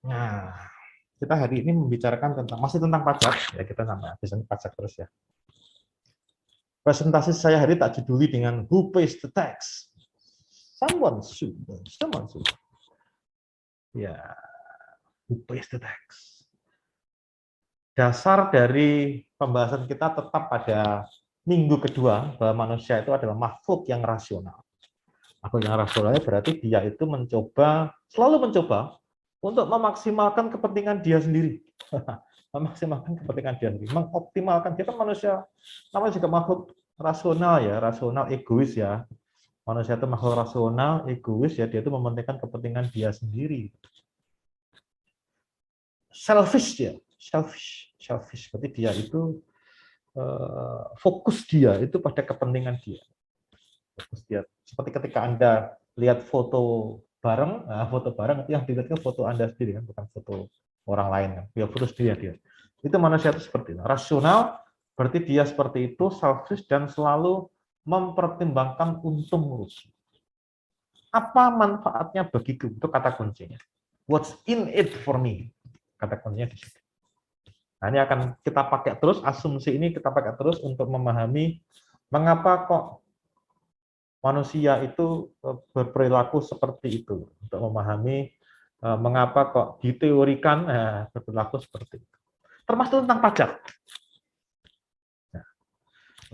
Nah, kita hari ini membicarakan masih tentang pajak, ya kita sampai habis pajak terus ya. Presentasi saya hari tak juduli dengan Who pays the tax? Someone should. Someone should. Ya, who pays the tax? Dasar dari pembahasan kita tetap pada minggu kedua bahwa manusia itu adalah makhluk yang rasional. Makhluk yang rasionalnya berarti dia itu selalu mencoba untuk memaksimalkan kepentingan dia sendiri. Memaksimalkan kepentingan dia sendiri, mengoptimalkan. Dia kan manusia, namanya juga makhluk rasional ya, rasional egois ya. Manusia itu makhluk rasional, egois ya, dia itu mementingkan kepentingan dia sendiri. Selfish ya, selfish. Berarti dia itu fokus dia itu pada kepentingan dia. Fokus dia. Seperti ketika Anda lihat foto bareng, nah, foto bareng itu yang dilihat kan foto Anda sendiri kan, bukan foto orang lain kan. Ya foto sendiri dia. Itu manusia itu seperti itu. Rasional berarti dia seperti itu, selfish dan selalu mempertimbangkan untung rugi. Apa manfaatnya bagiku? Itu kata kuncinya. What's in it for me? Kata kuncinya di situ. Nah, ini akan kita pakai terus, asumsi ini kita pakai terus untuk memahami mengapa kok manusia itu berperilaku seperti itu. Untuk memahami mengapa kok diteorikan berperilaku seperti itu. Termasuk tentang pajak. Nah,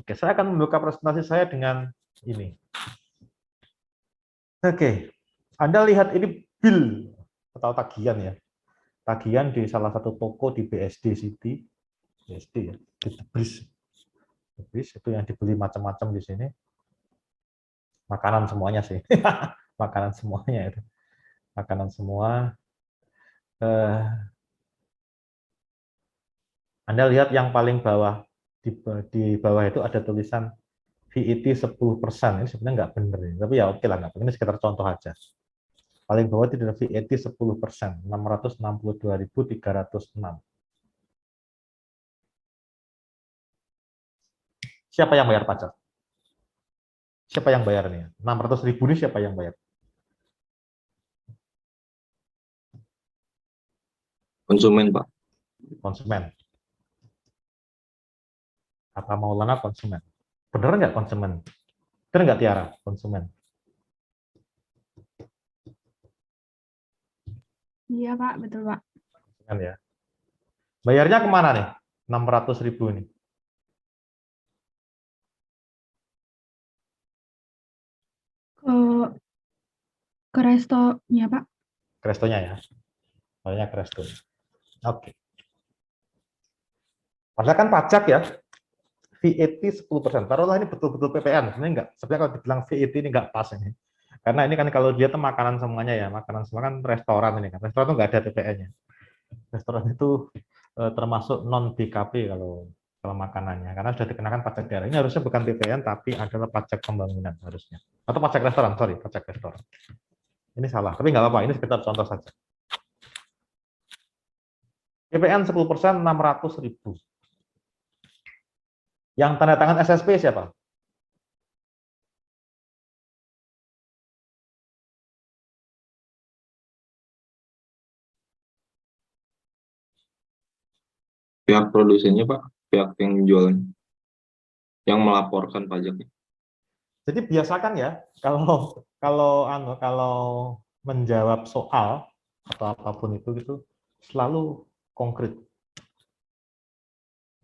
oke, saya akan membuka presentasi saya dengan ini. Oke, Anda lihat ini bill atau tagihan ya. Tagihan di salah satu toko di BSD City, BSD ya, di Tebris. Tebris itu yang dibeli macam-macam di sini. Makanan semuanya sih. Makanan semuanya itu. Makanan semua. Anda lihat yang paling bawah, di bawah itu ada tulisan VAT 10%. Ini sebenarnya nggak benar, tapi ya oke lah, nggak benar. Ini sekitar contoh aja. Paling bawah itu ada VAT 10%, 662.306. Siapa yang bayar pajak? Siapa yang bayar nih? 600.000 ini siapa yang bayar? Konsumen, Pak. Konsumen. Kata Maulana konsumen. Benar nggak konsumen? Benar nggak Tiara? Konsumen. Iya, Pak. Betul, Pak. Konsumen ya. Bayarnya kemana nih? 600.000 ini. Ke restonya, Pak. Ke restonya ya. Bayarnya ke resto. Oke. Padahal kan pajak ya. VAT 10%. Taruhlah ini betul-betul PPN. Sebenarnya kalau dibilang VAT ini nggak pas ini. Karena ini kan kalau dia tuh makanan semuanya ya. Makanan semua kan restoran ini kan. Restoran tuh nggak ada PPN-nya. Restoran itu termasuk non BKP kalau makanannya. Karena sudah dikenakan pajak daerah. Ini harusnya bukan PPN tapi adalah pajak pembangunan harusnya. Atau pajak restoran, sorry, pajak restoran. Ini salah, tapi nggak apa-apa. Ini sekitar contoh saja. PPN 10%, 600.000. Yang tanda tangan SSP siapa? Pihak produsennya, Pak. Pihak yang jualan. Yang melaporkan pajaknya. Jadi biasakan ya, kalau menjawab soal atau apapun itu selalu konkret.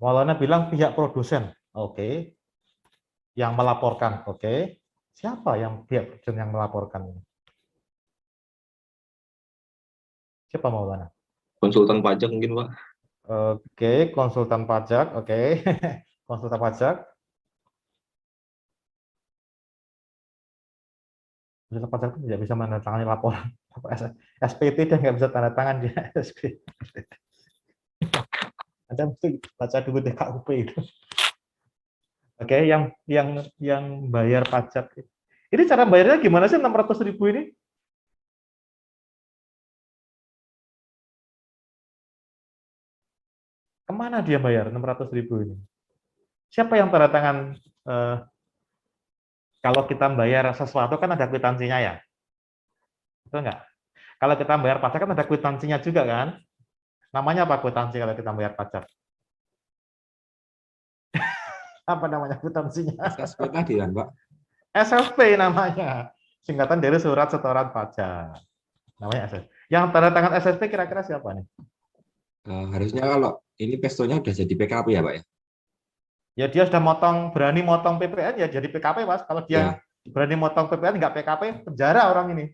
Maulana bilang pihak produsen, oke. Yang melaporkan, oke. Siapa yang pihak produsen yang melaporkan? Siapa Maulana? Konsultan pajak mungkin, Pak. Oke, konsultan pajak, oke. Konsultan pajak. Konsultan pajak itu tidak bisa menandatangani laporan. SPT dia nggak bisa tanda tangan dia. SPT. Anda mesti baca dulu DKUP itu. Oke, yang bayar pajak. Ini cara bayarnya gimana sih 600.000 ini? Kemana dia bayar 600.000 ini? Siapa yang tanda tangan? Kalau kita bayar sesuatu kan ada kwitansinya ya, betul nggak? Kalau kita bayar pajak kan ada kwitansinya juga kan? Namanya apa kwitansi kalau kita bayar pajak? Apa namanya kwitansinya? SSP tadi kan, Pak. SSP namanya. Singkatan dari surat setoran pajak. Namanya SSP. Yang tanda tangan SSP kira-kira siapa nih? Harusnya kalau ini pestonya udah jadi PKP ya, Pak ya? Ya dia sudah berani motong PPN ya jadi PKP, Mas. Kalau dia berani motong PPN nggak PKP, penjara orang ini.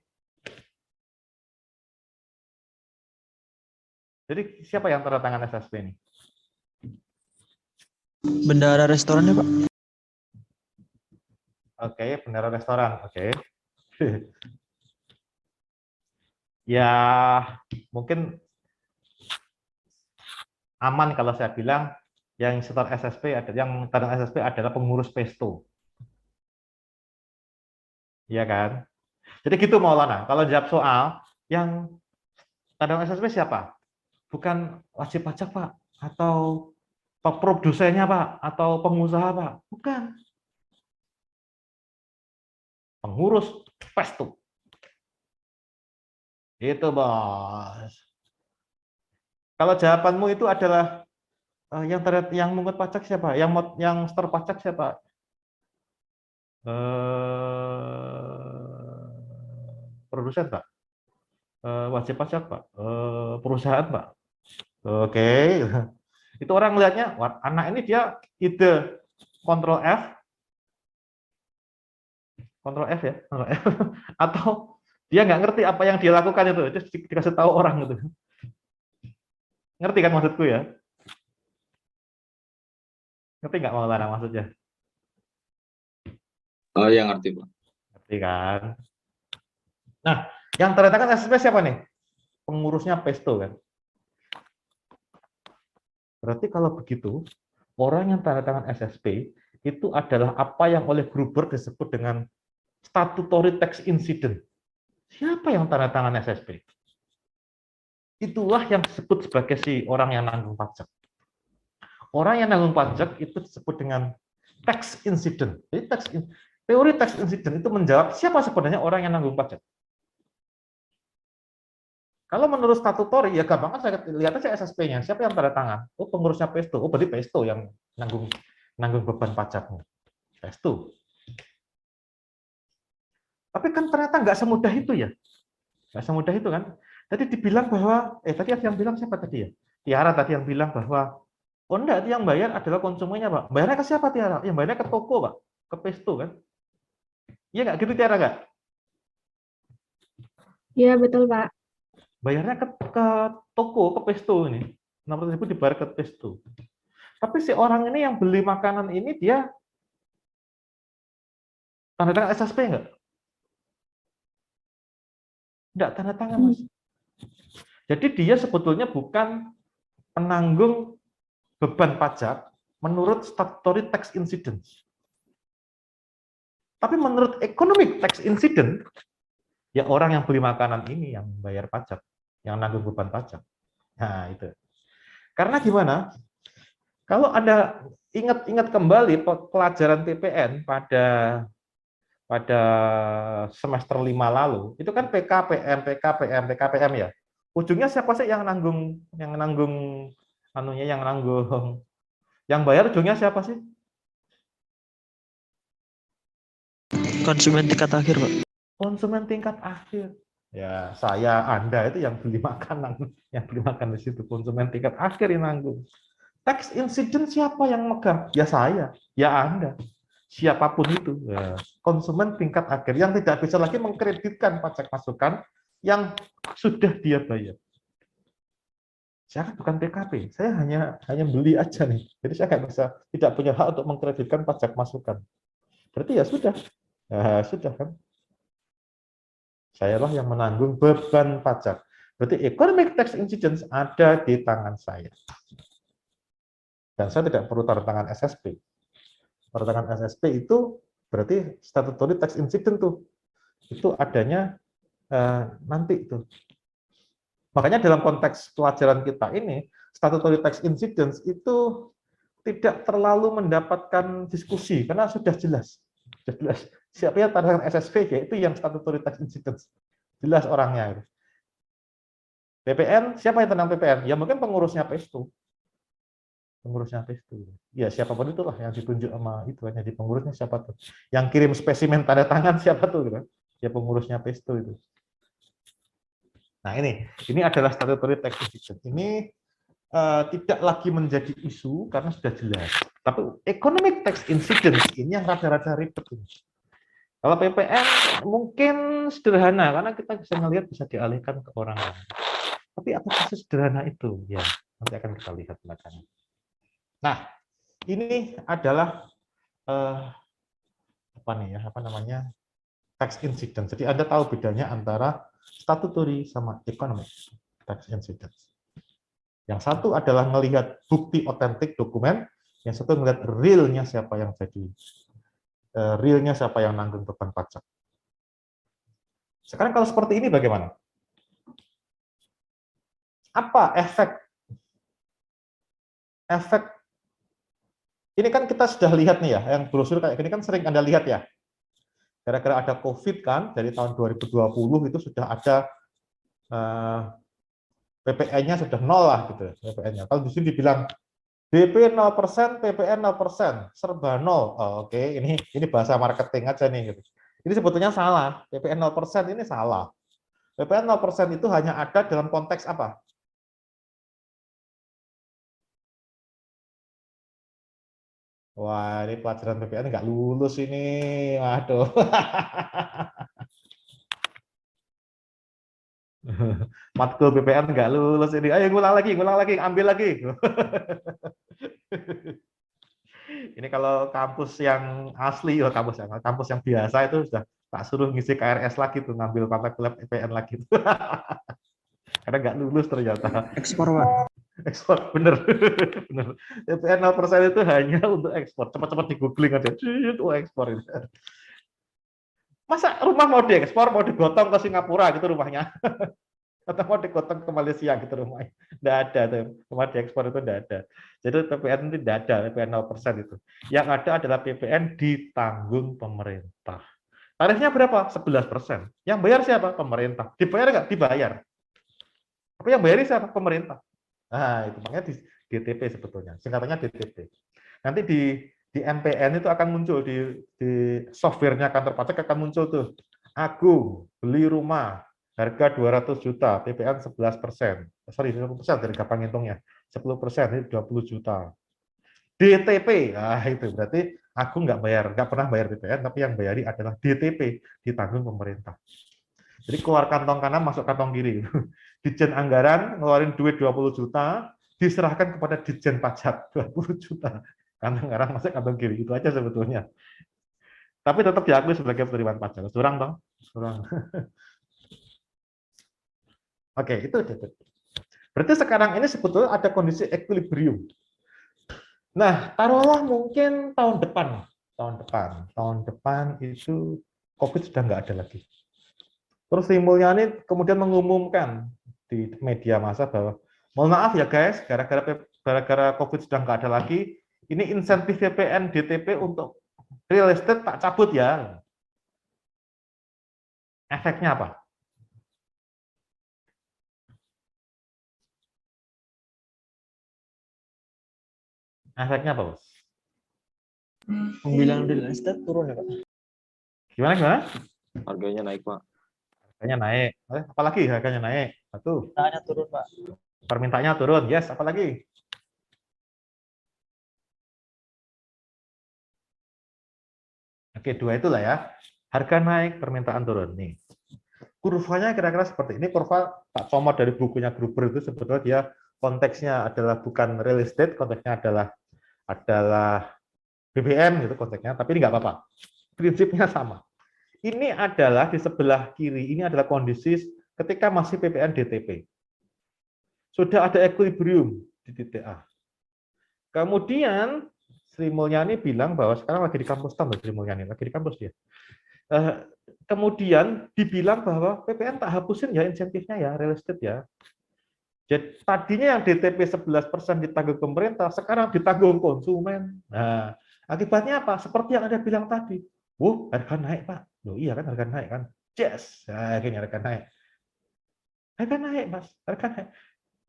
Jadi siapa yang tanda tangan SSP ini? Bendahara restorannya, Pak. Oke, bendahara restoran. Oke. Ya, mungkin aman kalau saya bilang yang setor SSP yang tanda SSP adalah pengurus pesto. Iya kan? Jadi gitu Maulana. Kalau jawab soal yang tanda SSP siapa? Bukan wajib pajak, Pak, atau produsennya, Pak, atau pengusaha, Pak. Bukan. Pengurus pesto. Itu, Bos. Kalau jawabanmu itu adalah yang mungut pajak siapa? Yang setor pajak siapa? Produsen, Pak. Wajib pajak, Pak. Perusahaan, Pak. Oke. Itu orang melihatnya, anak ini dia ide Ctrl F ya, Ctrl F. Atau dia nggak ngerti apa yang dia lakukan itu dikasih tahu orang gitu. Ngerti kan maksudku ya? Ngerti nggak Maulana maksudnya? Oh ya, ngerti Pak. Ngerti kan? Nah, yang tanda tangan SSP siapa nih? Pengurusnya Pesto kan? Berarti kalau begitu, orang yang tanda tangan SSP itu adalah apa yang oleh Gruber disebut dengan statutory tax incident. Siapa yang tanda tangan SSP? Itulah yang disebut sebagai si orang yang nanggung pajak. Orang yang nanggung pajak itu disebut dengan tax incident. Jadi teori tax incident itu menjawab siapa sebenarnya orang yang nanggung pajak. Kalau menurut statutory, ya gampang kan saya lihat aja SSP-nya. Siapa yang tanda tangan? Oh, pengurusnya Pesto. Oh, berarti Pesto yang nanggung beban pajaknya. Pesto. Tapi kan ternyata nggak semudah itu ya. Nggak semudah itu kan. Tadi dibilang bahwa, tadi ada yang bilang siapa tadi ya? Tiara tadi yang bilang bahwa, oh enggak, itu yang bayar adalah konsumennya, Pak. Bayarnya ke siapa, Tiara? Yang bayarnya ke toko, Pak. Ke Pesto kan. Iya nggak gitu, Tiara, nggak? Iya, betul, Pak. Bayarnya ke toko, ke Pesto ini. 600.000 dibayar ke Pesto. Tapi si orang ini yang beli makanan ini dia tanda tangan SSP enggak? Enggak tanda tangan, Mas. Jadi dia sebetulnya bukan penanggung beban pajak menurut statutory tax incident. Tapi menurut economic tax incident, ya orang yang beli makanan ini yang bayar pajak, yang nanggung beban pajak. Nah, itu. Karena gimana? Kalau Anda ingat kembali pelajaran TPN pada semester 5 lalu, itu kan PKPM ya. Ujungnya siapa sih yang nanggung yang bayar ujungnya siapa sih? Konsumen tingkat akhir, Pak. Konsumen tingkat akhir. Ya, saya, Anda itu yang beli makanan di situ, konsumen tingkat akhir yang nanggung. Tax incident siapa yang megang? Ya saya, ya Anda. Siapapun itu, ya, konsumen tingkat akhir yang tidak bisa lagi mengkreditkan pajak masukan yang sudah dia bayar. Saya kan bukan PKP, saya hanya beli aja nih. Jadi saya tidak punya hak untuk mengkreditkan pajak masukan. Berarti ya sudah, sudah kan. Sayalah yang menanggung beban pajak. Berarti economic tax incidence ada di tangan saya. Dan saya tidak perlu tanda tangan SSP. Tanda tangan SSP itu berarti statutory tax incident tuh. Itu adanya nanti itu. Makanya dalam konteks pelajaran kita ini, statutory tax incidence itu tidak terlalu mendapatkan diskusi karena sudah jelas. Siapa yang tanda tangan SSP ya itu yang statutory tax incidence. Jelas orangnya. PPN, siapa yang tenang PPN? Ya mungkin pengurusnya Pesto. Pengurusnya Pesto. Ya siapapun itulah yang ditunjuk sama itu kan, jadi pengurusnya siapa tuh? Yang kirim spesimen tanda tangan siapa tuh gitu kan? Ya pengurusnya Pesto itu. Nah, ini adalah statutory tax incident. Ini tidak lagi menjadi isu karena sudah jelas. Tapi economic tax incident ini yang rada-rada ribet ini. Kalau PPN mungkin sederhana karena kita bisa melihat bisa dialihkan ke orang lain. Tapi apakah sesederhana itu? Ya, nanti akan kita lihat belakangan. Nah, ini adalah apa namanya tax incident. Jadi Anda tahu bedanya antara statutory sama economic tax incident. Yang satu adalah melihat bukti otentik dokumen, yang satu melihat realnya siapa yang jadi realnya siapa yang nanggung beban pajak. Sekarang kalau seperti ini bagaimana? Apa efek ini kan kita sudah lihat nih ya, yang brosur kayak gini kan sering Anda lihat ya. Gara-gara ada COVID kan, dari tahun 2020 itu sudah ada PPN-nya sudah nol lah gitu. PPN-nya. Kalau di sini dibilang DP 0%, PPN 0%, serba nol. Oh, oke, ini bahasa marketing aja nih gitu. Ini sebetulnya salah. PPN 0% ini salah. PPN 0% itu hanya ada dalam konteks apa? Wah, ini pelajaran PPN nggak lulus ini. Waduh. Matkul PPN nggak lulus ini. Ayo ngulang lagi, ambil lagi. Ini kalau kampus yang asli, kampus yang biasa itu sudah tak suruh ngisi KRS lagi tuh, ngambil mata kuliah PPN lagi. Karena nggak lulus ternyata. Ekspor, Pak. Ekspor, bener. Bener. PPN 0% itu hanya untuk ekspor. Cepat-cepat di googling aja. Oh, ekspor itu. Masa rumah mau diekspor, mau digotong ke Singapura gitu rumahnya? Atau mau digotong ke Malaysia gitu rumahnya? Nggak ada tuh. Rumah diekspor itu nggak ada. Jadi PPN itu tidak ada, PPN 0% itu. Yang ada adalah PPN ditanggung pemerintah. Tarifnya berapa? 11%. Yang bayar siapa? Pemerintah. Dibayar nggak? Dibayar. Tapi yang bayar siapa? Pemerintah. Nah, itu makanya di DTP sebetulnya. Singkatannya DTP. Nanti di MPN itu akan muncul di softwarenya kantor pajak akan muncul tuh. Agung beli rumah harga 200 juta, PPN 11%. Sorry, 10% dari gampang hitungnya. 10% itu 20 juta. DTP, nah itu berarti Agung nggak pernah bayar PPN, tapi yang bayari adalah DTP, ditanggung pemerintah. Jadi keluar kantong kanan, masuk kantong kiri. Ditjen anggaran ngeluarin duit 20 juta, diserahkan kepada Ditjen pajak 20 juta. Kantong kanan masuk kantong kiri, itu aja sebetulnya. Tapi tetap diakui sebagai penerimaan pajak. Curang dong, curang. Oke, itu. Berarti sekarang ini sebetulnya ada kondisi equilibrium. Nah, taruhlah mungkin tahun depan itu COVID sudah nggak ada lagi. Terus Sri Mulyani kemudian mengumumkan di media massa bahwa mohon maaf ya guys, gara-gara COVID sudah nggak ada lagi, ini insentif PPN DTP untuk real estate tak cabut ya. Efeknya apa? Efeknya apa, Bos? Pembilang real estate turun ya, Pak. Gimana? Harganya naik, Pak. Harganya naik. Apalagi harganya naik? Satu. Permintaannya turun, Pak. Permintaannya turun. Yes, apalagi? Oke, dua itulah ya. Harga naik, permintaan turun. Nih. Kurvanya kira-kira seperti ini. Kurva tak comot dari bukunya Gruber itu sebetulnya dia konteksnya adalah bukan real estate, konteksnya adalah BBM gitu konteksnya, tapi ini nggak apa-apa. Prinsipnya sama. Ini adalah di sebelah kiri, ini adalah kondisi ketika masih PPN DTP. Sudah ada equilibrium di titik A. Kemudian Sri Mulyani bilang bahwa sekarang lagi di kampus Sri Mulyani, lagi di kampus dia. Kemudian dibilang bahwa PPN tak hapusin ya insentifnya ya, real estate ya. Jadi tadinya yang DTP 11% ditanggung pemerintah, sekarang ditanggung konsumen. Nah, akibatnya apa? Seperti yang Anda bilang tadi. Harga naik, Pak. Loh iya kan harga naik kan. Yes. Nah, akhirnya harga naik. Harga naik, Mas. Harga naik.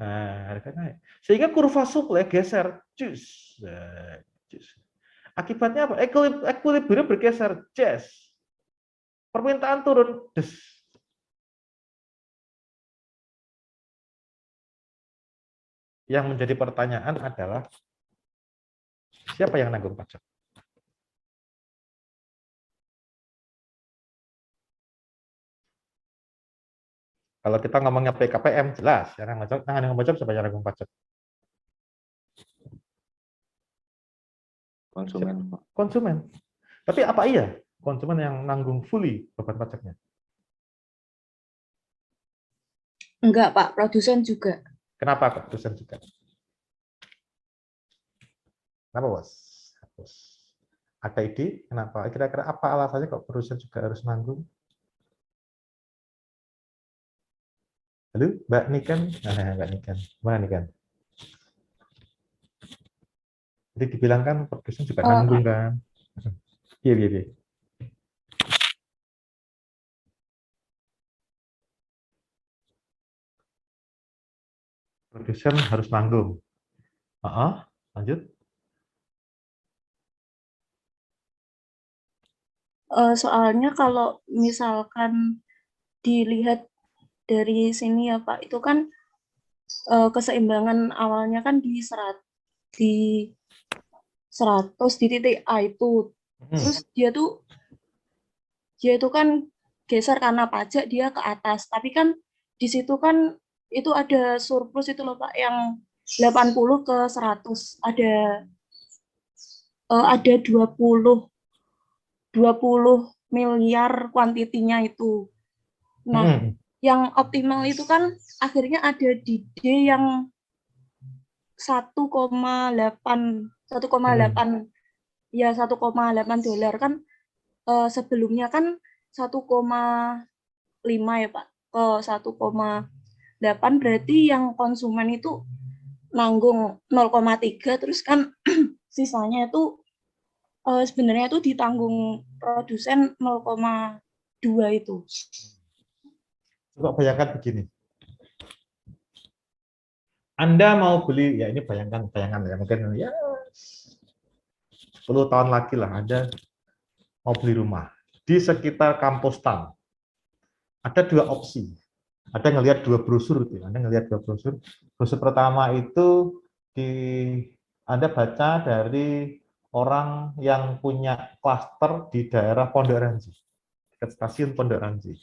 Nah, harga naik. Sehingga kurva suplai geser. Cus. Cus. Akibatnya apa? Equilibrium bergeser. Jazz. Permintaan turun. Des. Yang menjadi pertanyaan adalah siapa yang nanggung pajak? Kalau kita ngomongnya PKPM, jelas. Yang nanggung pajak siapa yang nanggung pajak? Konsumen, Pak. Konsumen. Tapi apa iya konsumen yang nanggung fully beban pajaknya? Enggak, Pak, produsen juga. Kenapa produsen juga? Kenapa, Bos? Ada ide? Kenapa? Kira-kira apa alasannya kok produsen juga harus nanggung? Halo, Mbak Niken? Nah, Mbak Niken. Mana Niken? Jadi dibilang kan produsen juga nanggung kan? Iya, iya, iya. Produsen harus nanggung. Lanjut. Soalnya kalau misalkan dilihat dari sini ya Pak, itu kan keseimbangan awalnya kan di 100 di titik A itu. Terus dia itu kan geser karena pajak dia ke atas. Tapi kan di situ kan itu ada surplus itu loh Pak, yang 80 ke 100. Ada 20 miliar kuantitinya itu. Nah, yang optimal itu kan akhirnya ada di D yang 1,8 ya 1,8 dolar kan, sebelumnya kan 1,5 ya Pak, ke 1,8 berarti yang konsumen itu nanggung 0,3, terus kan sisanya itu sebenarnya itu ditanggung produsen 0,2 itu. Coba bayangkan begini. Anda mau beli, ya ini bayangan ya, mungkin ya 10 tahun lagi lah Anda mau beli rumah di sekitar kampus Town. Ada dua opsi. Ada ngelihat dua brosur gitu. Anda ngelihat dua brosur. Brosur pertama itu Anda baca dari orang yang punya klaster di daerah Pondok Ranji, dekat stasiun Pondok Ranji.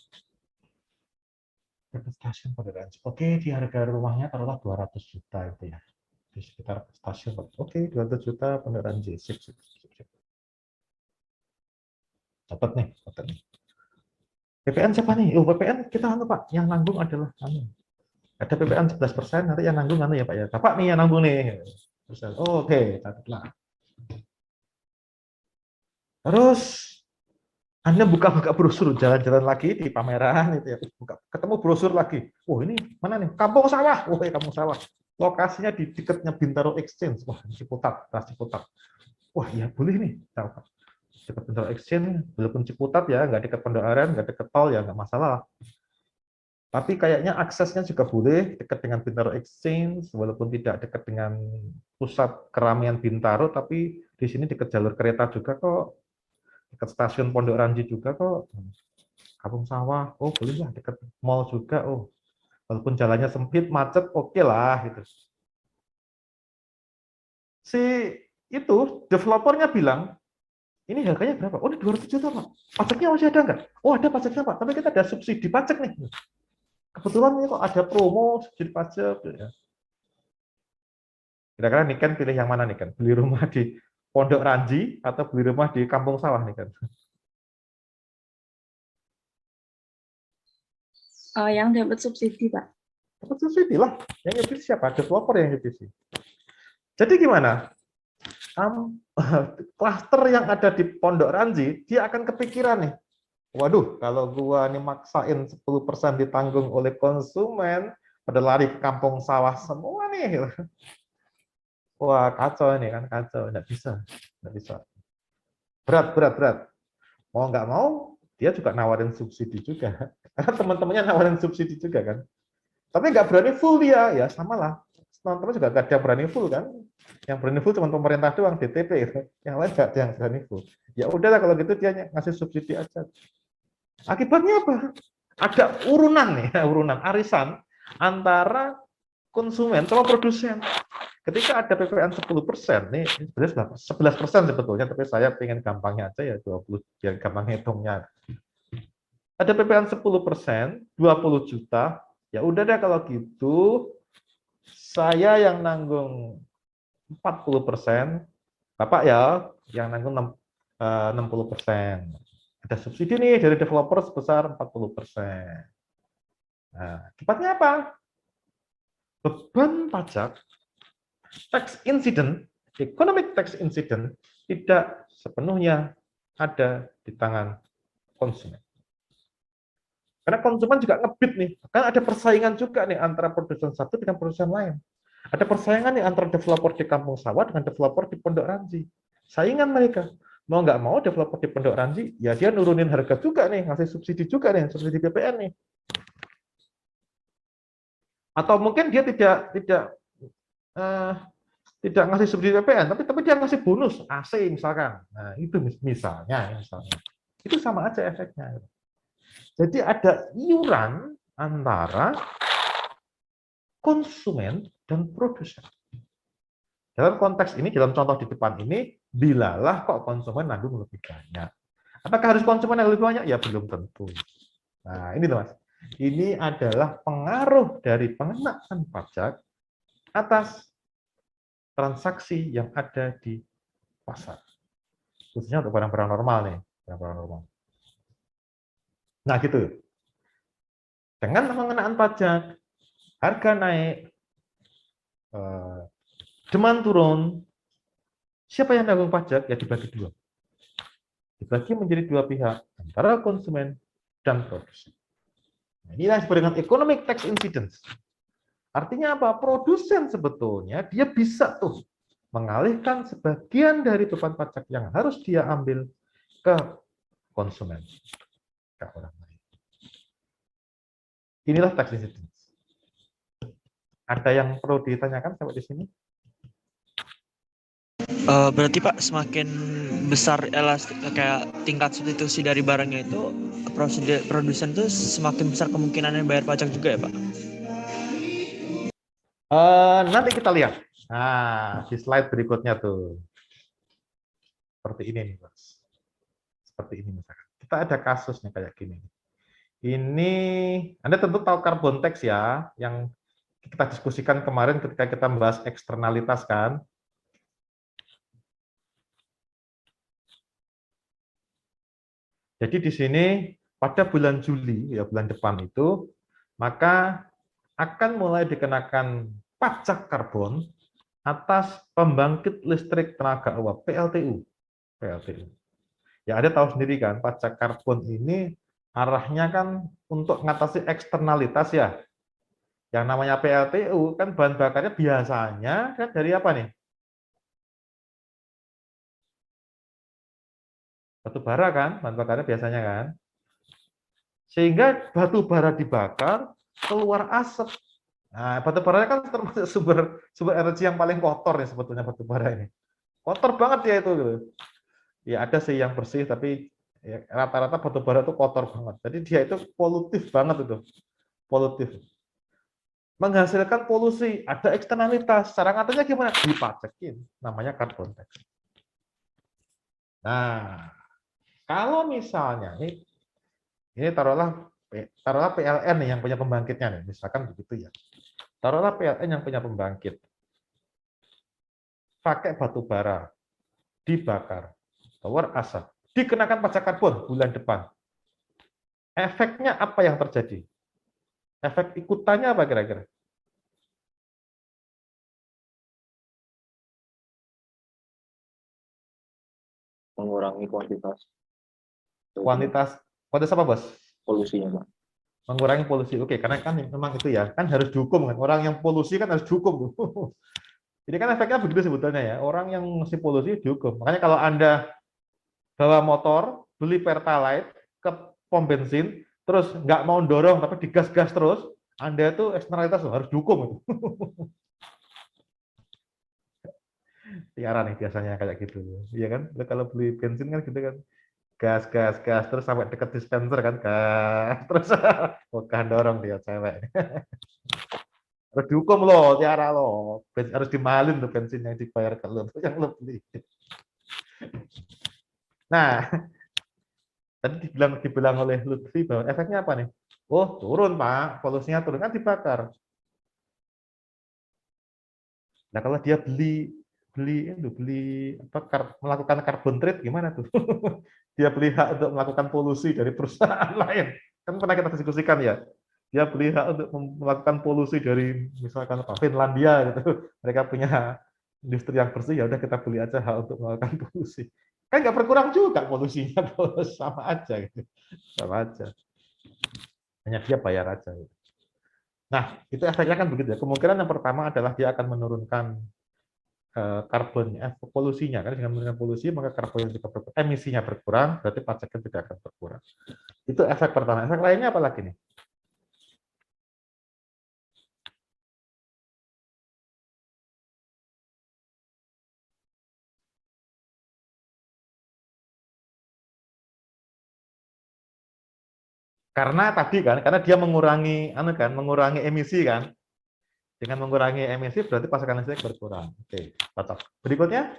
Dekat stasiun Pondok Ranji. Oke, di harga rumahnya taruhlah 200 juta itu ya. Di sekitar stasiun. Oke, 200 juta Pondok Ranji. Sip. Dapat nih. PPN siapa nih? Oh, PPN kita Pak, yang nanggung adalah ada PPN 11%, nanti yang nanggung ya Pak ya. Bapak nih yang nanggung nih. Oke, catatlah. Terus Anda buka-buka brosur, jalan-jalan lagi di pameran itu ya, ketemu brosur lagi. Ini mana nih? Kampung Sawah. Kampung Sawah. Lokasinya di dekatnya Bintaro Exchange. Wah, Ciputat. Wah, ya boleh nih. Dekat Bintaro Exchange, walaupun Ciputat ya, nggak dekat Pondok Aren, nggak dekat tol ya, nggak masalah. Tapi kayaknya aksesnya juga boleh dekat dengan Bintaro Exchange, walaupun tidak dekat dengan pusat keramaian Bintaro, tapi di sini dekat jalur kereta juga kok, dekat stasiun Pondok Ranji juga kok. Kampung Sawah, boleh lah, dekat mall juga, walaupun jalannya sempit, macet, oke lah gitu. Si itu developernya bilang, ini harganya berapa? Ini 200 juta, Pak. Pajaknya masih ada nggak? Ada pajaknya, Pak. Tapi kita ada subsidi pajak nih. Kebetulan ini kok ada promo subsidi pajak. Ya. Kira-kira Niken pilih yang mana nih kan? Beli rumah di Pondok Ranji atau beli rumah di Kampung Sawah nih kan? Yang dapat subsidi, Pak. Dapat subsidi lah. Yang nyubsidi siapa? Developer yang nyubsidi. Jadi gimana? Klaster yang ada di Pondok Ranji, dia akan kepikiran nih. Waduh, kalau gua nih maksain 10% ditanggung oleh konsumen, pada lari ke Kampung Sawah semua nih. Wah, kacau ini kan, kacau. Nggak bisa. Berat. Mau nggak mau, dia juga nawarin subsidi juga. Karena teman-temannya nawarin subsidi juga kan. Tapi nggak berani full dia, ya sama lah. Teman-teman juga nggak ada yang berani full kan? Yang berani full cuma pemerintah doang, DTP, gitu. Yang lain nggak ada yang berani full. Ya udahlah kalau gitu dia ngasih subsidi aja. Akibatnya apa? Ada urunan nih, urunan arisan antara konsumen sama produsen. Ketika ada PPN 10%, nih sebenarnya 11% sebetulnya, tapi saya pengen gampangnya aja ya 20, biar gampang hitungnya. Ada PPN 10%, 20 juta, ya udah deh kalau gitu, saya yang nanggung 40%, Bapak ya yang nanggung 60%. Ada subsidi nih dari developer sebesar 40%. Nah, akibatnya apa? Beban pajak, tax incident, economic tax incident tidak sepenuhnya ada di tangan konsumen. Karena konsumen juga ngebid nih, kan ada persaingan juga nih antara produsen satu dengan produsen lain. Ada persaingan nih antara developer di Kampung Sawah dengan developer di Pondok Ranji. Saingan mereka. Mau nggak mau developer di Pondok Ranji, ya dia nurunin harga juga nih, ngasih subsidi juga nih, subsidi PPN nih. Atau mungkin dia tidak ngasih subsidi PPN, tapi dia ngasih bonus AC misalkan. Nah itu misalnya. Itu sama aja efeknya. Jadi ada iuran antara konsumen dan produsen. Dalam konteks ini, dalam contoh di depan ini, bilalah kok konsumen nanggung lebih banyak. Apakah harus konsumen yang lebih banyak? Ya belum tentu. Nah ini loh Mas. Ini adalah pengaruh dari pengenaan pajak atas transaksi yang ada di pasar. Khususnya untuk barang-barang normal nih. Barang-barang normal. Nah gitu. Dengan pengenaan pajak, harga naik, demand turun, siapa yang nanggung pajak? Ya dibagi dua. Dibagi menjadi dua pihak, antara konsumen dan produsen. Nah, inilah yang disebut dengan economic tax incidence. Artinya apa? Produsen sebetulnya dia bisa tuh mengalihkan sebagian dari beban pajak yang harus dia ambil ke konsumen, ke orang lain. Inilah tax incidence. Ada yang perlu ditanyakan sampai di sini? Berarti Pak, semakin besar elastik kayak tingkat substitusi dari barangnya itu, produsen itu semakin besar kemungkinannya bayar pajak juga ya Pak? Nanti kita lihat. Nah, di slide berikutnya tuh. Seperti ini nih, Mas. Seperti ini misalkan. Kita ada kasus nih kayak gini. Ini, Anda tentu tahu carbon tax ya, yang kita diskusikan kemarin ketika kita membahas eksternalitas kan. Jadi di sini pada bulan Juli, ya bulan depan itu, maka akan mulai dikenakan pajak karbon atas pembangkit listrik tenaga uap (PLTU). Ya Anda tahu sendiri kan, pajak karbon ini arahnya kan untuk mengatasi eksternalitas ya. Yang namanya PLTU kan bahan bakarnya biasanya kan dari apa nih? Batu bara kan, bahan bakarnya biasanya kan. Sehingga batu bara dibakar, keluar asap. Nah, batu bara kan termasuk sumber energi yang paling kotor ya sebetulnya batu bara ini. Kotor banget ya itu. Ya ada sih yang bersih, tapi rata-rata batu bara itu kotor banget. Jadi dia itu polutif banget itu. Polutif. Menghasilkan polusi, ada eksternalitas. Cara ngatanya gimana? Dipajakin. Namanya carbon tax. Nah, kalau misalnya ini taruhlah PLN nih yang punya pembangkitnya nih, misalkan begitu ya. Taruhlah PLN yang punya pembangkit. Pakai batu bara, dibakar, keluar asap, dikenakan pajak karbon bulan depan. Efeknya apa yang terjadi? Efek ikutannya apa kira-kira? Mengurangi kuantitas Kuantitas apa, Bos? polusinya, Pak. Mengurangi polusi. Oke, karena kan memang itu ya, kan harus dihukum kan. Orang yang polusi kan harus dihukum. Jadi kan efeknya begitu sebetulnya ya. Orang yang masih polusi dihukum. Makanya kalau Anda bawa motor, beli Pertalite ke pom bensin, terus nggak mau dorong tapi digas-gas terus, Anda tuh eksternalitas loh, harus dihukum itu. Tiara nih biasanya kayak gitu. Iya kan? Kalau beli bensin kan gitu kan. Gas, gas, gas, terus sampai deket dispenser kan, gas, terus bukan dorong dia cewek. Harus dihukum loh, Tiara loh. Harus dimahalin tuh bensin yang dibayar ke lo, yang lo beli. Nah, tadi dibilang oleh Lutfi bahwa efeknya apa nih? Oh, turun Pak, polusinya turun kan dibakar. Nah, kalau dia melakukan carbon trade gimana tuh? Dia beli hak untuk melakukan polusi dari perusahaan lain. Kan pernah kita diskusikan ya. Dia beli hak untuk melakukan polusi dari misalkan apa, Finlandia gitu. Mereka punya industri yang bersih, ya udah kita beli aja hak untuk melakukan polusi. Kan nggak berkurang juga polusinya, bos. Sama aja gitu. Sama aja. Hanya dia bayar aja. Gitu. Nah, itu efeknya kan begitu ya. Kemungkinan yang pertama adalah dia akan menurunkan karbonnya, polusinya kan, dengan menurunkan polusi maka karbon juga berkurang, emisinya berkurang, berarti pajaknya tidak akan berkurang. Itu efek pertama. Efek lainnya apa lagi nih? Karena tadi kan, karena dia mengurangi emisi kan. Dengan mengurangi emisi berarti pasokan listrik berkurang. Oke, cocok. Berikutnya.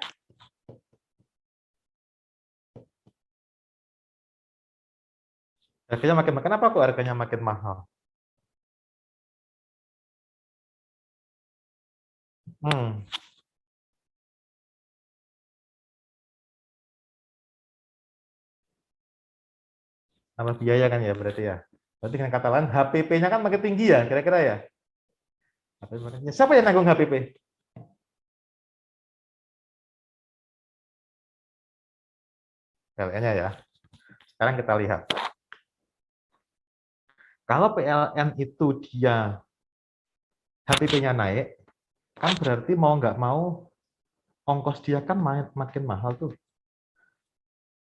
Harganya makin mahal. Kenapa kok harganya makin mahal? Tambah biaya kan ya berarti ya. Berarti dengan kata lain HPP-nya kan makin tinggi ya, kira-kira ya. Siapa yang nanggung HPP? PLN-nya ya. Sekarang kita lihat. Kalau PLN itu dia HPP-nya naik, kan berarti mau nggak mau ongkos dia kan makin mahal tuh.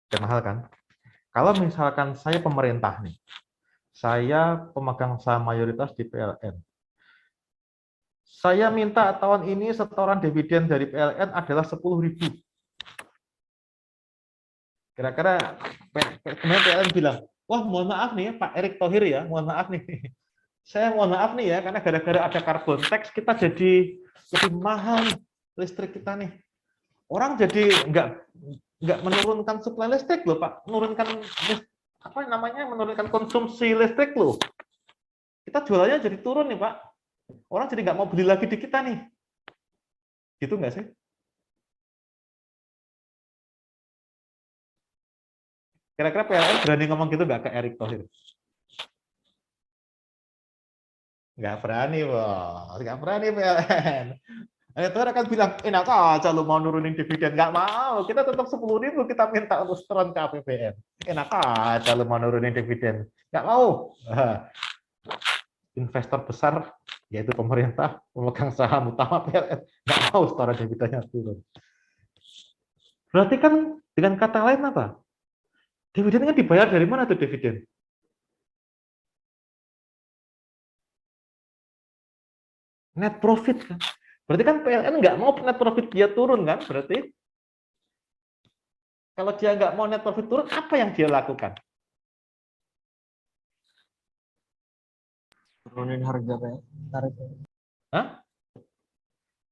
Makin mahal kan? Kalau misalkan saya pemerintah nih, saya pemegang saham mayoritas di PLN. Saya minta tahun ini setoran dividen dari PLN adalah 10.000. Kira-kira kemudian PLN bilang, wah mohon maaf nih ya Pak Erick Thohir ya, mohon maaf nih. Saya mohon maaf nih ya, karena gara-gara ada carbon tax kita jadi lebih mahal listrik kita nih. Orang jadi nggak menurunkan suplai listrik loh Pak, menurunkan konsumsi listrik loh. Kita jualannya jadi turun nih Pak. Orang jadi nggak mau beli lagi di kita nih. Gitu nggak sih? Kira-kira PLN berani ngomong gitu nggak ke Erick Thohir? Nggak berani, bos. Nggak berani PLN. Erick Thohir akan bilang, enak aja lu mau nurunin dividen. Nggak mau. Kita tetap 10.000 kita minta untuk setoran ke APBN. Enak aja lu mau nurunin dividen. Nggak mau. Investor besar, yaitu pemerintah, pemegang saham utama PLN, nggak mau setoran dividennya turun. Berarti kan dengan kata lain apa? Dividen kan dibayar dari mana tuh dividen? Net profit kan. Berarti kan PLN nggak mau net profit dia turun kan? Berarti kalau dia nggak mau net profit turun, apa yang dia lakukan? Turunin harga tarif. Hah?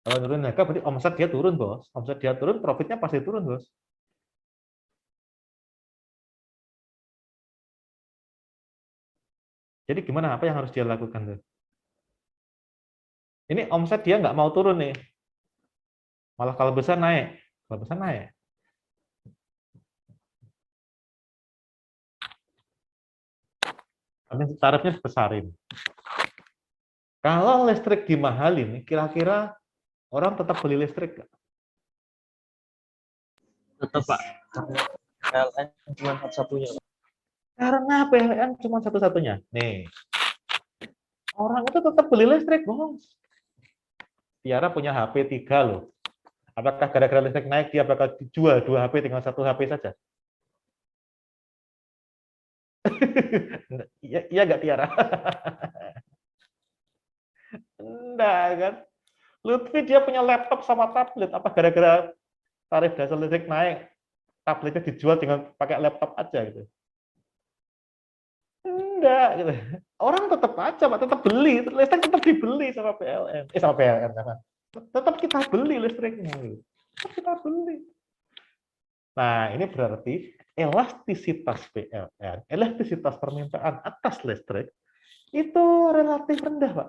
Kalau turunin harga berarti omset dia turun, bos. Omset dia turun, profitnya pasti turun, bos. Jadi gimana? Apa yang harus dia lakukan tuh? Ini omset dia nggak mau turun nih. Malah kalau besar naik. Kalau besar naik. Tarifnya dibesarin. Kalau listrik dimahalin, kira-kira orang tetap beli listrik nggak? Tetap Pak. PLN cuma satu-satunya. Karena PLN cuma satu-satunya. Nih, orang itu tetap beli listrik, bos. Tiara punya HP 3 loh. Apakah gara-gara listrik naik dia bakal dijual 2 HP tinggal 1 HP saja? Iya nggak Tiara? Enggak kan? Lutfi dia punya laptop sama tablet, apa gara-gara tarif dasar listrik naik, tabletnya dijual dengan pakai laptop aja gitu? Enggak gitu. Orang tetap aja, Pak, tetap beli, listrik tetap dibeli sama PLN, sama PLN kan. Tetap kita beli listriknya gitu. Tetap kita beli. Nah, ini berarti elastisitas PLN, elastisitas permintaan atas listrik itu relatif rendah, Pak.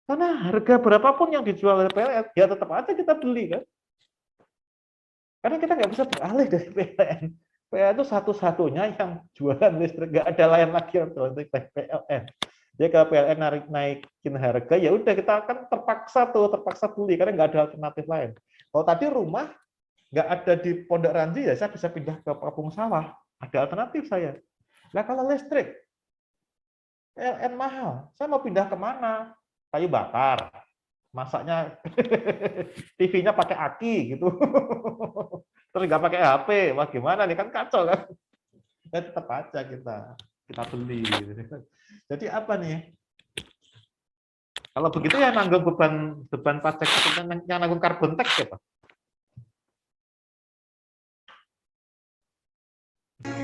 Karena harga berapapun yang dijual oleh PLN, ya tetap aja kita beli kan. Karena kita nggak bisa beralih dari PLN. PLN itu satu-satunya yang jualan listrik, nggak ada lain lagi yang jualan listrik PLN. Jadi kalau PLN naikin harga, ya udah kita akan terpaksa beli karena nggak ada alternatif lain. Kalau tadi rumah nggak ada di Pondok Ranji, ya saya bisa pindah ke Kampung Sawah. Ada alternatif saya. Nah kalau listrik, PLN mahal, saya mau pindah kemana? Kayu bakar, masaknya TV-nya pakai aki gitu, terus nggak pakai HP, wah gimana nih, kan kacau kan? Ya tetap aja kita beli. Jadi apa nih? Kalau begitu ya nanggung beban pajak, yang nanggung carbon tax siapa?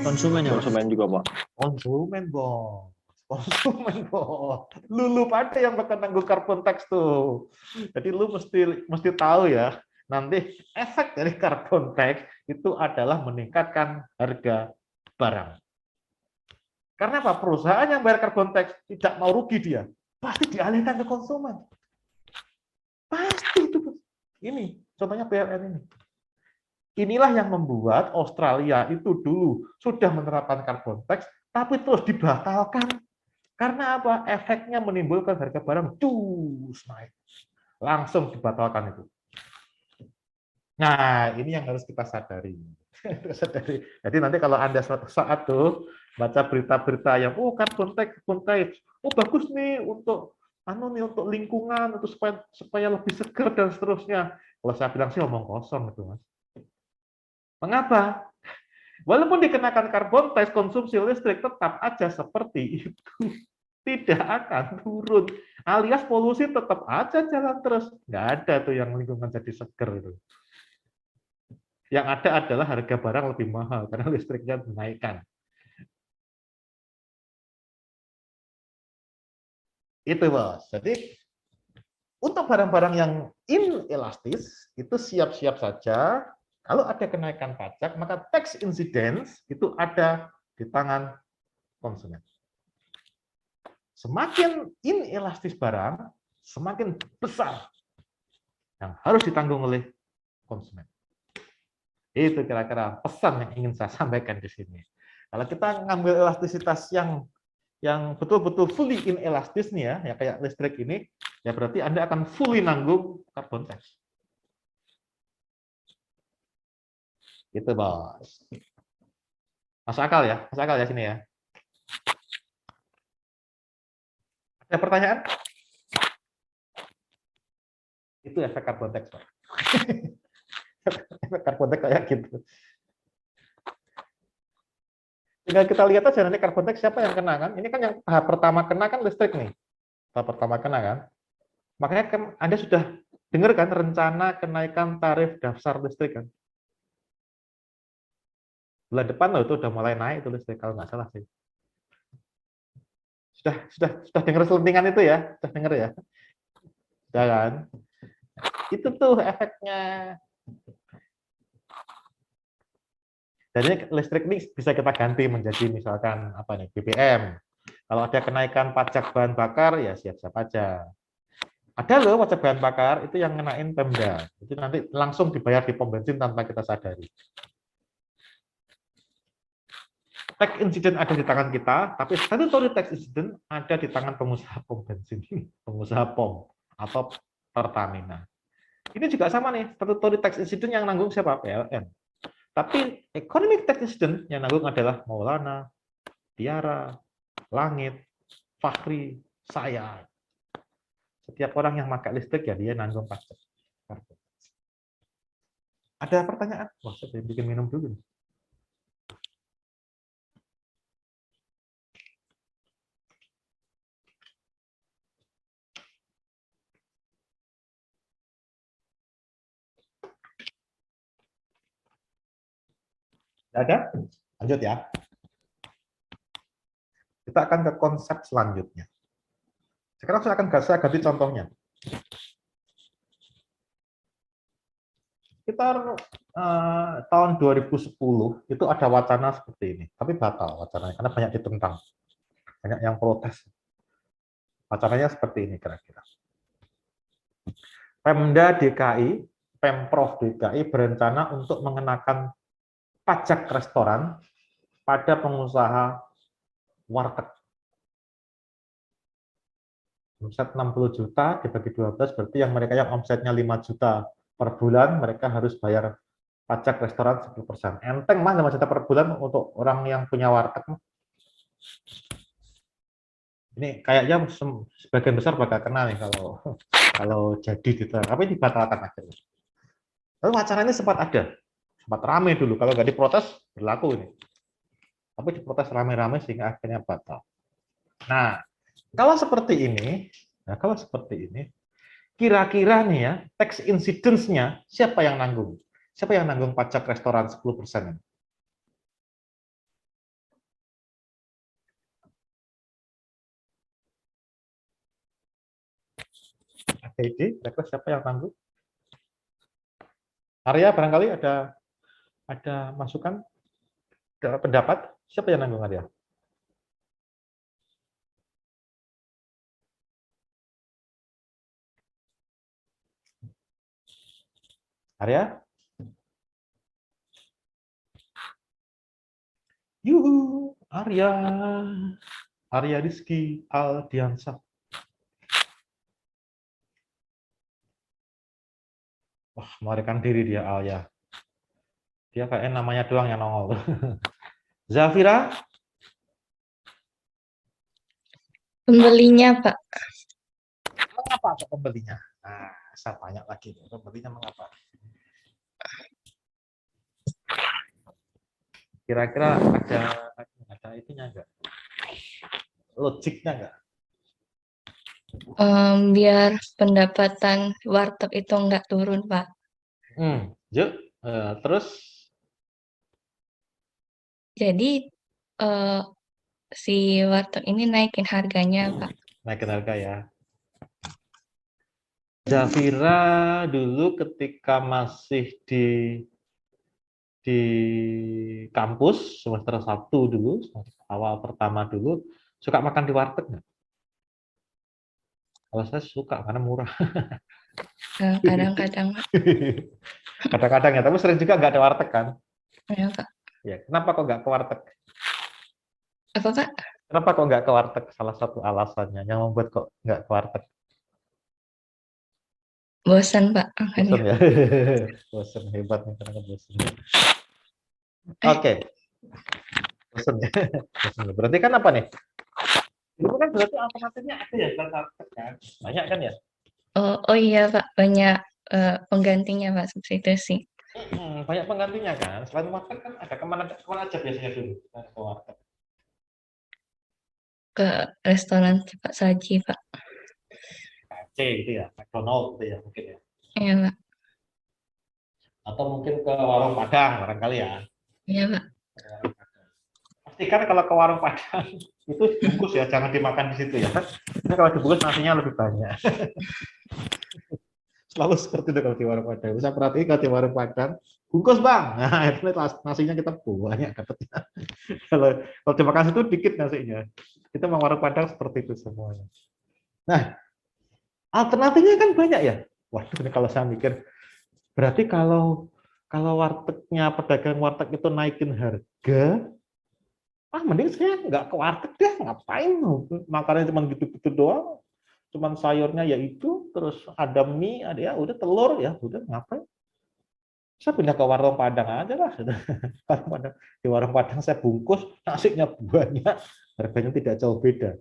Konsumen ya, Pak? Konsumen juga, Pak. Konsumen, Bos. Konsumen, Bos. Lu pada yang bakal nanggung carbon tax tuh. Jadi lu mesti tahu ya, nanti efek dari carbon tax itu adalah meningkatkan harga barang. Karena apa? Perusahaan yang bayar carbon tax tidak mau rugi dia, pasti dialihkan ke konsumen. Pasti itu. Ini contohnya PLN ini. Inilah yang membuat Australia itu dulu sudah menerapkan carbon tax, tapi terus dibatalkan. Karena apa? Efeknya menimbulkan harga barang naik. Langsung dibatalkan itu. Nah, ini yang harus kita sadari. Jadi nanti kalau Anda suatu saat tuh baca berita-berita yang carbon tax, bagus nih untuk untuk lingkungan, untuk supaya lebih segar dan seterusnya. Kalau saya bilang sih omong kosong itu, Mas. Mengapa? Walaupun dikenakan karbon tax, konsumsi listrik tetap aja seperti itu. Tidak akan turun. Alias polusi tetap aja jalan terus. Nggak ada tuh yang lingkungan jadi seger itu. Yang ada adalah harga barang lebih mahal karena listriknya dinaikkan. Itu, Bos. Jadi untuk barang-barang yang inelastis itu siap-siap saja. Kalau ada kenaikan pajak, maka tax incidence itu ada di tangan konsumen. Semakin inelastis barang, semakin besar yang harus ditanggung oleh konsumen. Itu kira-kira pesan yang ingin saya sampaikan di sini. Kalau kita ngambil elastisitas yang betul-betul fully inelastis nih ya kayak listrik ini, ya berarti Anda akan fully nanggung carbon tax. Gitu, Bos. Masuk akal ya? Masuk akal ya sini ya? Ada pertanyaan? Itu efek carbon tax, Pak. Efek carbon tax kayak gitu. Tinggal kita lihat aja nanti carbon tax siapa yang kena kan? Ini kan yang tahap pertama kena kan listrik nih. Tahap pertama kena kan? Makanya kan Anda sudah dengar kan rencana kenaikan tarif dasar listrik kan? Bulan depan loh itu udah mulai naik itu listrik kalau nggak salah sih. Sudah dengar selentingan itu ya? Sudah dengar ya? Sudah kan? Itu tuh efeknya. Jadi listrik ini bisa kita ganti menjadi misalkan apa nih BBM. Kalau ada kenaikan pajak bahan bakar ya siap-siap aja. Ada loh pajak bahan bakar itu yang ngenain Pemda. Itu nanti langsung dibayar di pom bensin tanpa kita sadari. Tax incident ada di tangan kita, tapi statutory tax incident ada di tangan pengusaha pom bensin, pengusaha pom atau Pertamina. Ini juga sama nih, statutory tax incident yang nanggung siapa? PLN. Tapi economic tax incident yang nanggung adalah Maulana, Tiara, Langit, Fahri, saya. Setiap orang yang pakai listrik ya dia nanggung pajak. Ada pertanyaan? Wah, saya bikin minum dulu. Nggak ada? Lanjut ya. Kita akan ke konsep selanjutnya. Sekarang saya ganti contohnya. Sekitar tahun 2010 itu ada wacana seperti ini, tapi batal wacananya karena banyak ditentang, banyak yang protes. Wacananya seperti ini kira-kira. Pemda DKI, Pemprov DKI berencana untuk mengenakan pajak restoran pada pengusaha warteg. Omset 60 juta dibagi 12 berarti yang mereka yang omsetnya 5 juta per bulan mereka harus bayar pajak restoran 10%. Enteng mah 5 juta per bulan untuk orang yang punya warteg. Ini kayaknya sebagian besar bakal kena nih kalau jadi gitu. Tapi dibatalkan akhirnya. Lalu wacana ini sempat rame dulu. Kalau nggak diprotes berlaku ini. Tapi diprotes rame-rame sehingga akhirnya batal. Nah, kalau seperti ini, kira-kira nih ya, tax incidence-nya siapa yang nanggung? Siapa yang nanggung pajak restoran 10%? Ide, kira-kira siapa yang nanggung? Arya barangkali ada masukan, ada pendapat? Siapa yang nanggung Arya? Arya? Yuhu, Arya Rizky Aldiansah. Wah, melarikan diri dia Alya. Dia kayaknya namanya doang yang nongol. Zafira? Pembelinya, Pak. Mengapa kok pembelinya? Nah, saya tanya lagi. Pembelinya mengapa? Kira-kira ada itunya enggak? Logiknya enggak? Biar pendapatan warteg itu nggak turun, Pak. Yuk, terus? Jadi si warteg ini naikin harganya, Pak. Naikin harga ya. Zafira dulu ketika masih di kampus semester 1 dulu, awal pertama dulu, suka makan di warteg nggak? Kalau saya suka karena murah. Kadang-kadang, Pak. Kadang-kadang ya, tapi sering juga nggak ada warteg kan? Ya, Pak. Ya, kenapa kok nggak ke warteg? Apa, Pak? Kenapa kok nggak ke warteg? Salah satu alasannya yang membuat kok nggak ke warteg. Bosan, Pak. Bosan Makanya. ya, bosan hebat nih karena bosan. Oke, bosan ya. Bosan. Berarti kan apa nih? Itu kan berarti alternatifnya ada ya, kan? Banyak kan ya? Oh iya, Pak. Banyak penggantinya, Pak, substitusi. Banyak penggantinya kan. Selain warteg kan ada kemana aja biasanya dulu ke warteg? Ke restoran cepat saji, Pak. KFC gitu ya, McDonald gitu ya mungkin ya. Iya, Pak. Atau mungkin ke warung Padang barangkali ya. Iya, Pak. Pastikan kalau ke warung Padang itu bungkus ya, jangan dimakan di situ ya. Karena kalau dibungkus nasinya lebih banyak. Selalu seperti itu kalau di warung Padang. Bisa perhatiin kalau di warung Padang, bungkus bang. Nah itu nasinya kita banyak dapatnya. Kalau dimakan situ dikit nasinya. Kita mau warung Padang seperti itu semuanya. Nah, alternatifnya kan banyak ya. Waduh, ini kalau saya mikir, berarti kalau wartegnya, pedagang warteg itu naikin harga, mending saya nggak ke warteg deh, ngapain makannya cuma gitu-gitu doang, cuman sayurnya ya itu, terus ada mie, ada ya udah telur ya, udah ngapain? Saya pindah ke warung Padang aja lah. Di warung Padang saya bungkus, nasinya banyak, harganya tidak jauh beda.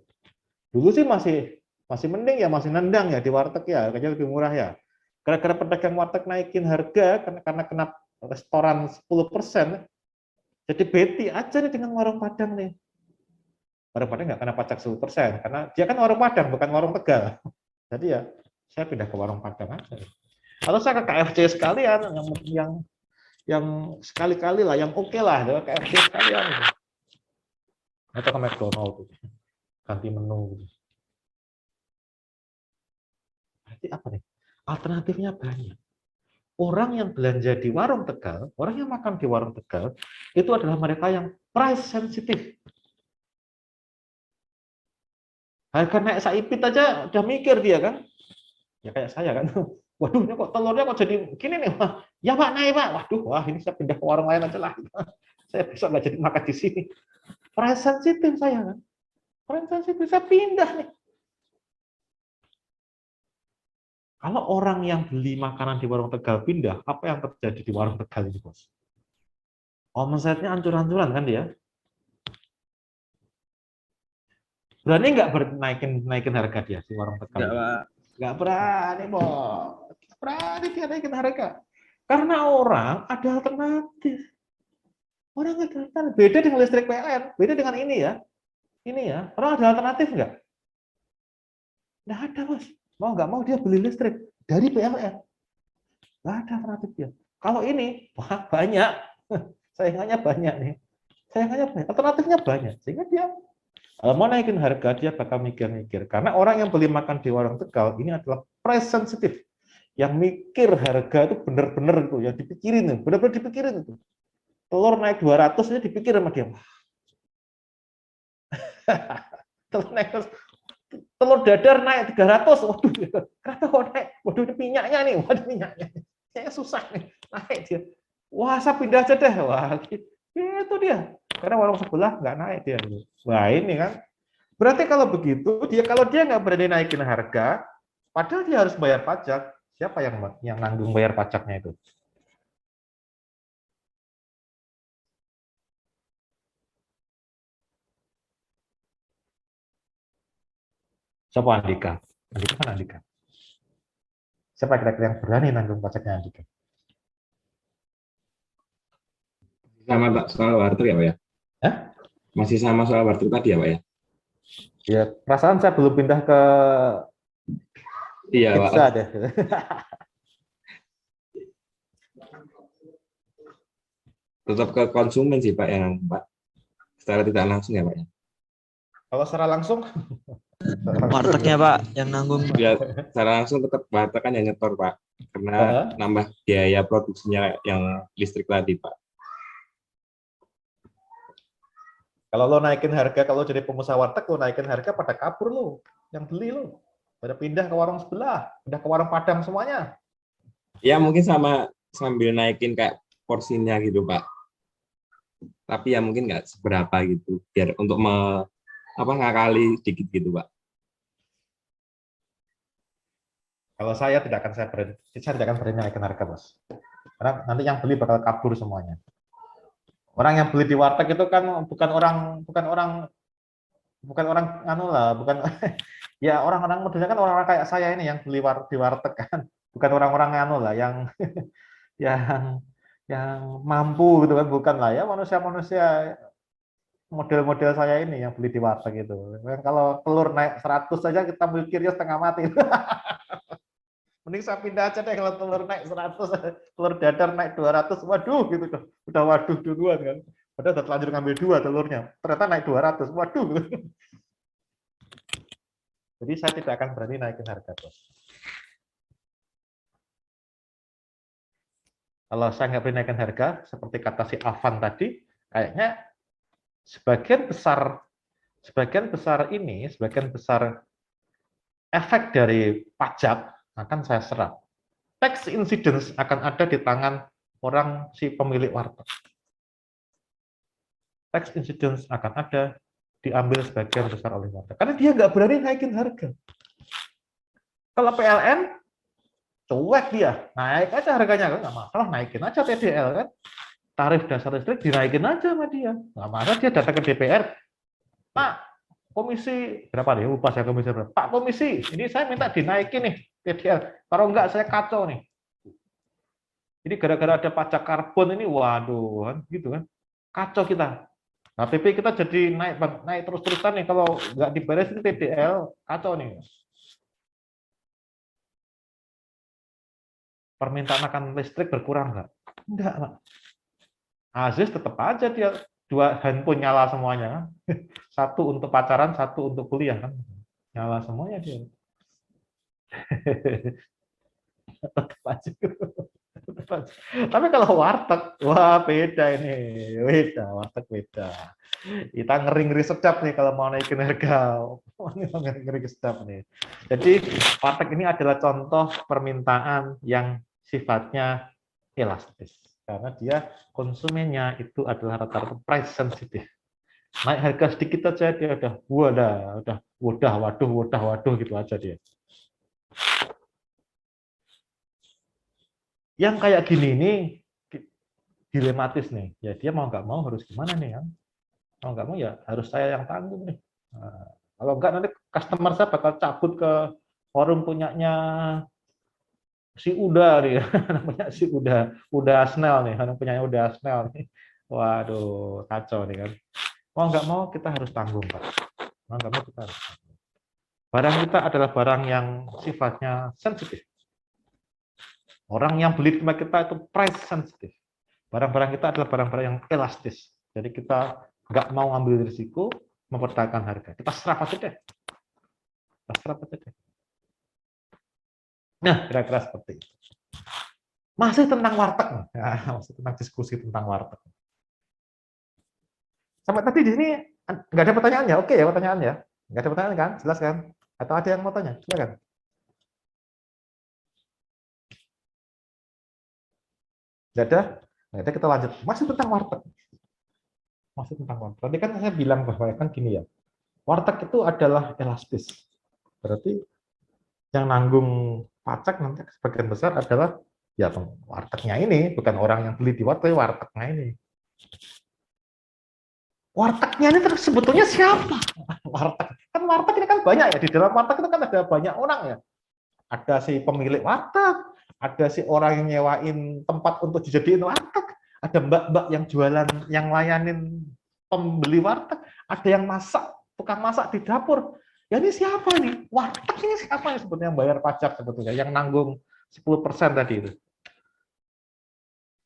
Dulu sih masih mending ya, masih nendang ya di warteg ya, harganya lebih murah ya. Gara-gara pedagang warteg naikin harga karena kena restoran 10%, jadi beti aja nih dengan warung Padang nih. Warung Padang nggak kena pajak 10%, karena dia kan warung Padang, bukan warung Tegal. Jadi ya, saya pindah ke warung Padang aja. Atau saya ke KFC sekalian, yang sekali-kali lah, yang oke lah, ya, KFC sekalian gitu. Atau ke McDonald gitu. Ganti menu gitu. Berarti apa nih? Alternatifnya banyak. Orang yang belanja di warung Tegal, orang yang makan di warung Tegal, itu adalah mereka yang price sensitif. Harga naik saipit aja udah mikir dia kan. Ya kayak saya kan. Waduh, ini kok telurnya kok jadi gini nih, Pak. Ya Pak, naik Pak. Waduh, wah ini saya pindah ke warung lain aja lah. Saya besok nggak jadi makan di sini. Price sensitif saya kan. Price sensitif, saya pindah nih. Kalau orang yang beli makanan di warung Tegal pindah, apa yang terjadi di warung Tegal ini, Bos? Omsetnya hancur-hancuran kan dia? Berani nggak naikin harga dia di warung Tegal? Enggak, Pak. Nggak berani, Bos. Nggak berani dia naikin harga. Karena orang ada alternatif. Orang ada alternatif. Beda dengan listrik PLN. Beda dengan ini ya. Ini ya. Orang ada alternatif nggak? Nggak ada, Bos. Mau nggak mau dia beli listrik dari PLN. Nggak ada alternatif dia. Kalau ini, wah banyak. Saingannya banyak nih. Saingannya banyak. Alternatifnya banyak. Sehingga dia mau naikin harga, dia bakal mikir-mikir. Karena orang yang beli makan di warung Tegal, ini adalah price sensitif. Yang mikir harga itu benar-benar itu, yang dipikirin. Benar-benar dipikirin itu. Telur naik 200 aja dipikir sama dia. Telur naik telur dadar naik 300, waduh, kenapa kok naik? Waduh, ini minyaknya nih, waduh minyaknya. Kayaknya susah nih, naik dia. Wah, saya pindah aja deh. Wah, itu dia. Karena warung sebelah nggak naik dia. Wah, ini kan. Berarti kalau begitu, kalau dia nggak berani naikin harga, padahal dia harus bayar pajak. Siapa yang nanggung bayar pajaknya itu? Siapa Andika? Andika kan Andika. Siapa kira-kira yang berani nanggung pajaknya Andika? Sama Pak soal warteg ya Pak ya? Hah? Masih sama soal warteg tadi ya Pak ya? Ya, perasaan saya belum pindah ke Iya Pak. pizza deh. Tetap ke konsumen sih Pak yang Pak. Secara tidak langsung ya Pak ya? Kalau secara langsung, Wartegnya Pak yang nanggung. Ya, secara langsung tetap warteg kan yang nyetor Pak. Karena nambah biaya produksinya yang listrik tadi Pak. kalau lo naikin harga, kalau jadi pengusaha warteg, lo naikin harga pada kabur lo, yang beli lo. Pada pindah ke warung sebelah, pindah ke warung Padang semuanya. Ya mungkin sama sambil naikin kayak porsinya gitu Pak. Tapi ya mungkin nggak seberapa gitu. Biar untuk ngakali dikit gitu Pak. Kalau saya tidak akan berani naikin harga, Bos. Karena nanti yang beli bakal kabur semuanya. Orang yang beli di warteg itu kan bukan orang anu lah, bukan ya orang-orang modelnya kan orang-orang kayak saya ini yang beli di warteg kan, bukan orang-orang anu lah yang yang mampu gitu kan, bukan lah ya, manusia-manusia model-model saya ini yang beli di warteg itu. Kalau telur naik 100 saja kita mikirnya setengah mati. Mending saya pindah aja deh kalau telur naik 100, telur dadar naik 200, waduh gitu tuh. Udah waduh duluan kan. Padahal udah terlanjur ngambil 2 telurnya. Ternyata naik 200, waduh. Jadi saya tidak akan berani naikin harga, Bos. Kalau saya nggak berani naikin harga, seperti kata si Afan tadi, kayaknya sebagian besar efek dari pajak akan saya serap. Tax incidence akan ada di tangan orang si pemilik warteg. Tax incidence akan ada diambil sebagian besar oleh warteg. Karena dia nggak berani naikin harga. Kalau PLN, cuek dia. Naik aja harganya, kan nggak masalah, naikin aja TDL kan. Tarif dasar listrik dinaikin aja sama dia. Nggak masalah, dia datang ke DPR. Pak, komisi berapa nih? Lupa saya komisi berapa. Pak komisi, ini saya minta dinaikin nih TDL. Kalau enggak saya kacau nih. Jadi gara-gara ada pajak karbon ini, waduh, kan gitu kan. Kacau kita. HPP kita jadi naik terus-terusan nih, kalau nggak diberesin TDL, kacau nih. Permintaan akan listrik berkurang nggak? Enggak, Pak. Aziz tetap aja dia 2 handphone nyala semuanya kan. Satu untuk pacaran, satu untuk kuliah kan. Nyala semuanya dia. Tetap aja. Tetap aja. Tapi kalau warteg, wah beda ini. Beda, warteg beda. Kita ngeri-ngeri sedap nih kalau mau naikin harga. Ngeri-ngeri sedap nih. Jadi warteg ini adalah contoh permintaan yang sifatnya elastis. Karena dia konsumennya itu adalah rata-rata price sensitive. Naik harga sedikit aja dia udah waduh gitu aja dia. Yang kayak gini nih dilematis nih. Ya dia mau nggak mau harus gimana nih kan? Mau nggak mau ya harus saya yang tanggung nih. Nah, kalau nggak nanti customer saya bakal cabut ke forum punyanya si Uda nih, namanya si Uda Snell nih, punyanya Uda Snell nih. Waduh, kacau nih kan. Mau nggak mau kita harus tanggung, Pak. Mau nggak mau kita harus tanggung. Barang kita adalah barang yang sifatnya sensitif. Orang yang beli sama kita itu price sensitif. Barang-barang kita adalah barang-barang yang elastis. Jadi kita nggak mau ngambil risiko, mempertahankan harga. Kita serap aja deh. Kita serap aja deh. Nah, kira-kira seperti itu. Masih tentang warteg, masih tentang diskusi tentang warteg. Sampai tadi di sini nggak ada pertanyaannya, oke ya pertanyaannya? Nggak ada pertanyaan kan? Jelas kan? Atau ada yang mau tanya? Silakan. Nggak ada? Nggak ada, kita lanjut. Masih tentang warteg. Masih tentang warteg. Tadi kan saya bilang bahwa kan gini ya, warteg itu adalah elastis. Berarti yang nanggung pajak nanti sebagian besar adalah ya wartegnya ini, bukan orang yang beli di warteg, wartegnya ini. Wartegnya ini sebetulnya siapa? Warteg. Kan warteg ini kan banyak ya, di dalam warteg itu kan ada banyak orang ya. Ada si pemilik warteg, ada si orang yang nyewain tempat untuk dijadiin warteg, ada mbak-mbak yang jualan, yang layanin pembeli warteg, ada yang masak, tukang masak di dapur. Ya ini siapa nih? Warteg ini siapa yang sebetulnya yang bayar pajak sebetulnya, yang nanggung 10% tadi itu?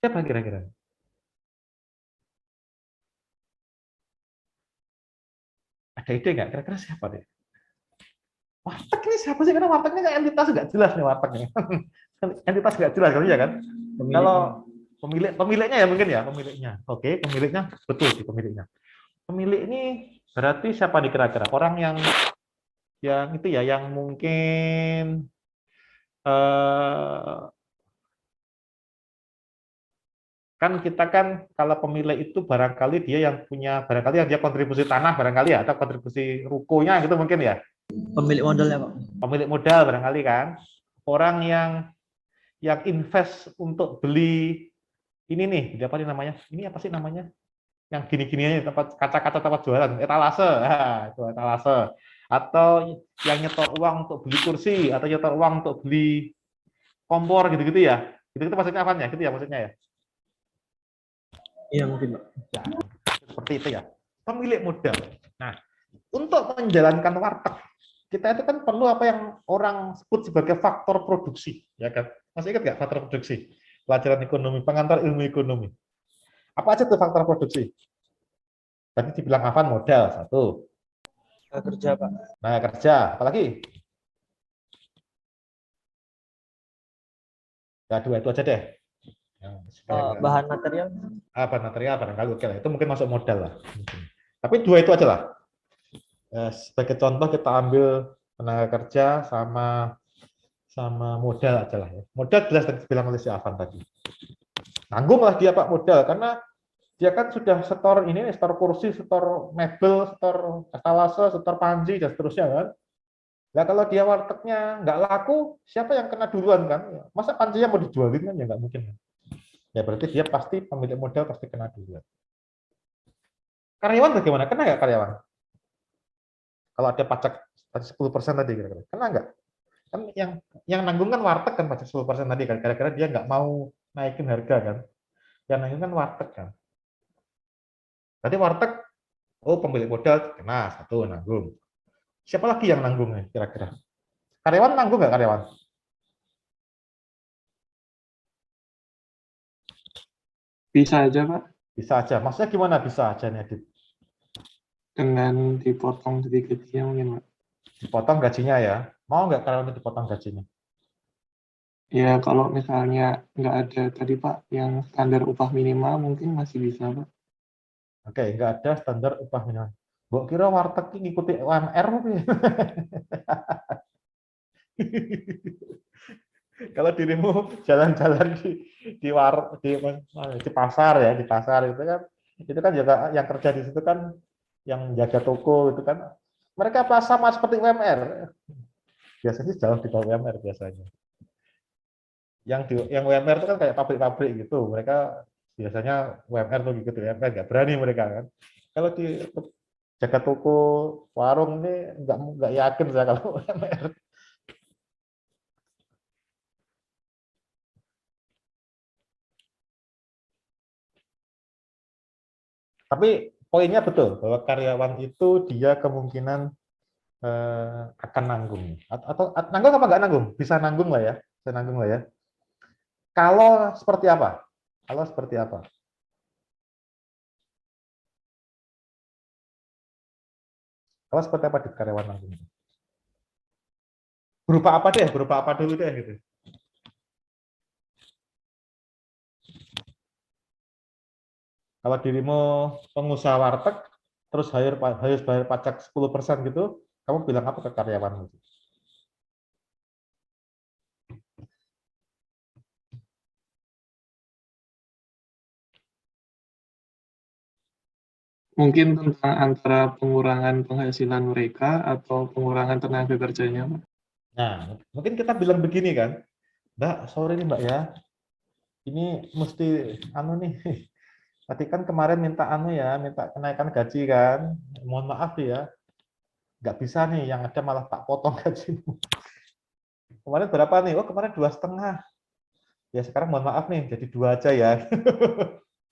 Siapa kira-kira? Ada ide nggak? Kira-kira siapa deh? Warteg ini siapa sih? Karena warteg ini kan entitas nggak jelas nih wartegnya. Entitas nggak jelas kan ya kan? Kalau pemiliknya ya mungkin ya pemiliknya. Oke, pemiliknya betul sih pemiliknya. Pemilik ini berarti siapa nih kira-kira? Orang yang itu ya, yang mungkin kan kita kan kalau pemilik itu barangkali dia yang punya, barangkali yang dia kontribusi tanah barangkali ya, atau kontribusi rukonya gitu mungkin ya. Pemilik modalnya, Pak. Pemilik modal barangkali kan. Orang yang invest untuk beli ini nih, apa sih namanya? Ini apa sih namanya? Yang gini-gininya tempat kaca-kaca tempat jualan, etalase. Itu etalase. Atau yang nyetor uang untuk beli kursi, atau nyetor uang untuk beli kompor gitu-gitu ya. Gitu-gitu maksudnya apa ya? Gitu ya maksudnya ya. Iya, mungkin, Pak. Ya, seperti itu ya. Pemilik modal. Nah, untuk menjalankan warteg, kita itu kan perlu apa yang orang sebut sebagai faktor produksi, ya kan? Masih ingat nggak faktor produksi? Pelajaran ekonomi, pengantar ilmu ekonomi. Apa aja tuh faktor produksi? Tadi dibilang Afan modal, satu. Kerja, Pak. Nah, kerja, apalagi? Ya, dua itu aja deh. Bahan material. Bahan material, barangkali oke lah. Itu mungkin masuk modal lah. Tapi dua itu aja lah. Sebagai contoh kita ambil tenaga kerja sama modal aja lah ya. Modal jelas tadi bilang oleh si Afan tadi. Nanggung lah dia Pak modal, karena dia kan sudah setor ini, setor kursi, setor mebel, setor etalase, setor panci dan seterusnya kan. Nah kalau dia wartegnya nggak laku, siapa yang kena duluan kan? Masa pancinya mau dijualin kan ya nggak mungkin. Ya berarti dia pasti pemilik modal pasti kena duluan. Karyawan bagaimana? Kena nggak karyawan? Kalau ada pajak 10% tadi kira-kira, kena nggak? Kan yang nanggung kan warteg kan pajak 10% tadi kan, kira-kira dia nggak mau naikin harga kan? Yang nanggung kan warteg kan. Tadi warteg, oh pemilik modal kena satu nanggung. Siapa lagi yang nanggung nih kira-kira? Karyawan nanggung nggak karyawan? Bisa aja, Pak, Bisa aja. Maksudnya gimana bisa aja nih, Adit? dengan dipotong dari gajinya mungkin, Pak. Dipotong gajinya ya. Mau nggak karyawan itu dipotong gajinya? Ya, kalau misalnya nggak ada tadi, Pak, yang standar upah minimal mungkin masih bisa, Pak. Oke, nggak ada standar upah minimal. Mbok kira warteg ini ngikuti UMR apa ya? Kalau dirimu jalan-jalan di pasar ya, di pasar itu kan juga yang kerja di situ kan yang jaga toko itu kan mereka apa sama seperti UMR. Biasanya sih jauh di bawah UMR biasanya. Yang UMR itu kan kayak pabrik-pabrik gitu. Mereka biasanya UMR tuh gitu, UMR nggak berani mereka kan. Kalau di jaga toko warung ini nggak yakin saya kalau UMR. Tapi poinnya betul bahwa karyawan itu dia kemungkinan akan nanggung atau nanggung apa nggak nanggung? Bisa nanggung lah ya, bisa nanggung lah ya. Kalau seperti apa? Kalau seperti apa? Kalau seperti apa di karyawan nanggung? Berupa apa deh? Berupa apa dulu deh gitu. Kalau dirimu pengusaha warteg, terus harus bayar pajak 10% gitu, kamu bilang apa ke karyawanmu? Mungkin tentang antara pengurangan penghasilan mereka atau pengurangan tenaga kerjanya, Pak. Nah, mungkin kita bilang begini kan, Mbak, sorry nih Mbak ya, ini mesti anu nih, tadi kan kemarin minta anu ya, minta kenaikan gaji kan, mohon maaf ya, nggak bisa nih, yang ada malah tak potong gajimu. Kemarin berapa nih? Oh kemarin 2,5. Ya sekarang mohon maaf nih, jadi 2 aja ya.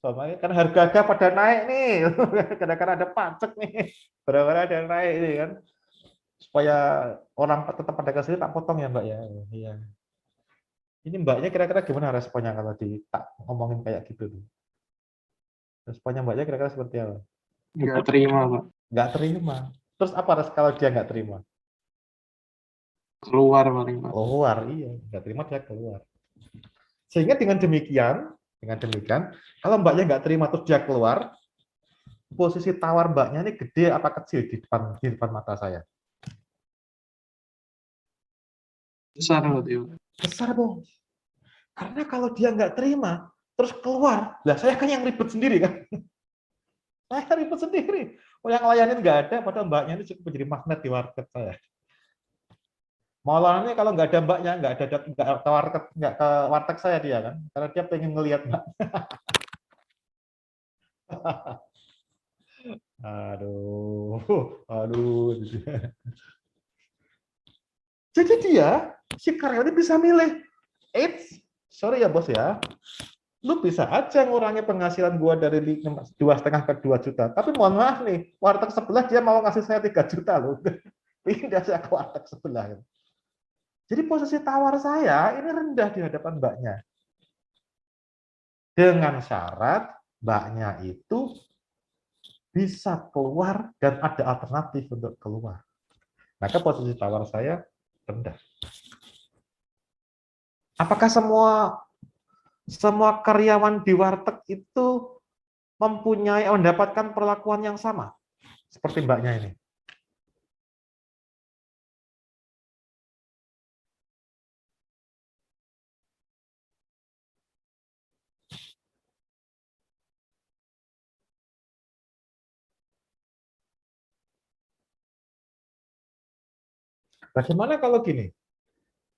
Soalnya kan harga-harga pada naik nih, kadang-kadang ada pajak nih, barang-barang ada yang naik ini kan, supaya orang tetap pada kesini tak potong ya Mbak ya. Iya. Ini Mbaknya kira-kira gimana responnya kalau tak ngomongin kayak gitu tuh? Responnya Mbaknya kira-kira seperti apa? Nggak terima, Pak. Nggak terima. Terus apa kalau dia nggak terima? Keluar paling, Pak. Keluar, iya. Nggak terima dia keluar. Sehingga dengan demikian, kalau Mbaknya nggak terima terus dia keluar, posisi tawar Mbaknya ini gede apa kecil di depan mata saya? Besar, Pak. Besar, Bos. Karena kalau dia nggak terima, terus keluar, lah saya kan yang ribet sendiri kan? Saya ribet sendiri. Oh, yang layanin nggak ada, padahal Mbaknya ini cukup menjadi magnet di warteg saya. Malah kalau nggak ada Mbaknya, nggak ke warteg saya dia kan, karena dia pengen ngelihat Mbak. Aduh, aduh. Jadi dia, si karyawan bisa milih. Sorry ya bos ya, lu bisa aja ngurangi penghasilan gua dari 2,5 ke 2 juta. Tapi mohon maaf nih, warteg sebelah dia mau ngasih saya 3 juta loh. Pindah saya ke warteg sebelah. Jadi posisi tawar saya ini rendah di hadapan Mbaknya. Dengan syarat Mbaknya itu bisa keluar dan ada alternatif untuk keluar. Maka posisi tawar saya rendah. Apakah semua karyawan di warteg itu mendapatkan perlakuan yang sama seperti Mbaknya ini? Bagaimana kalau gini?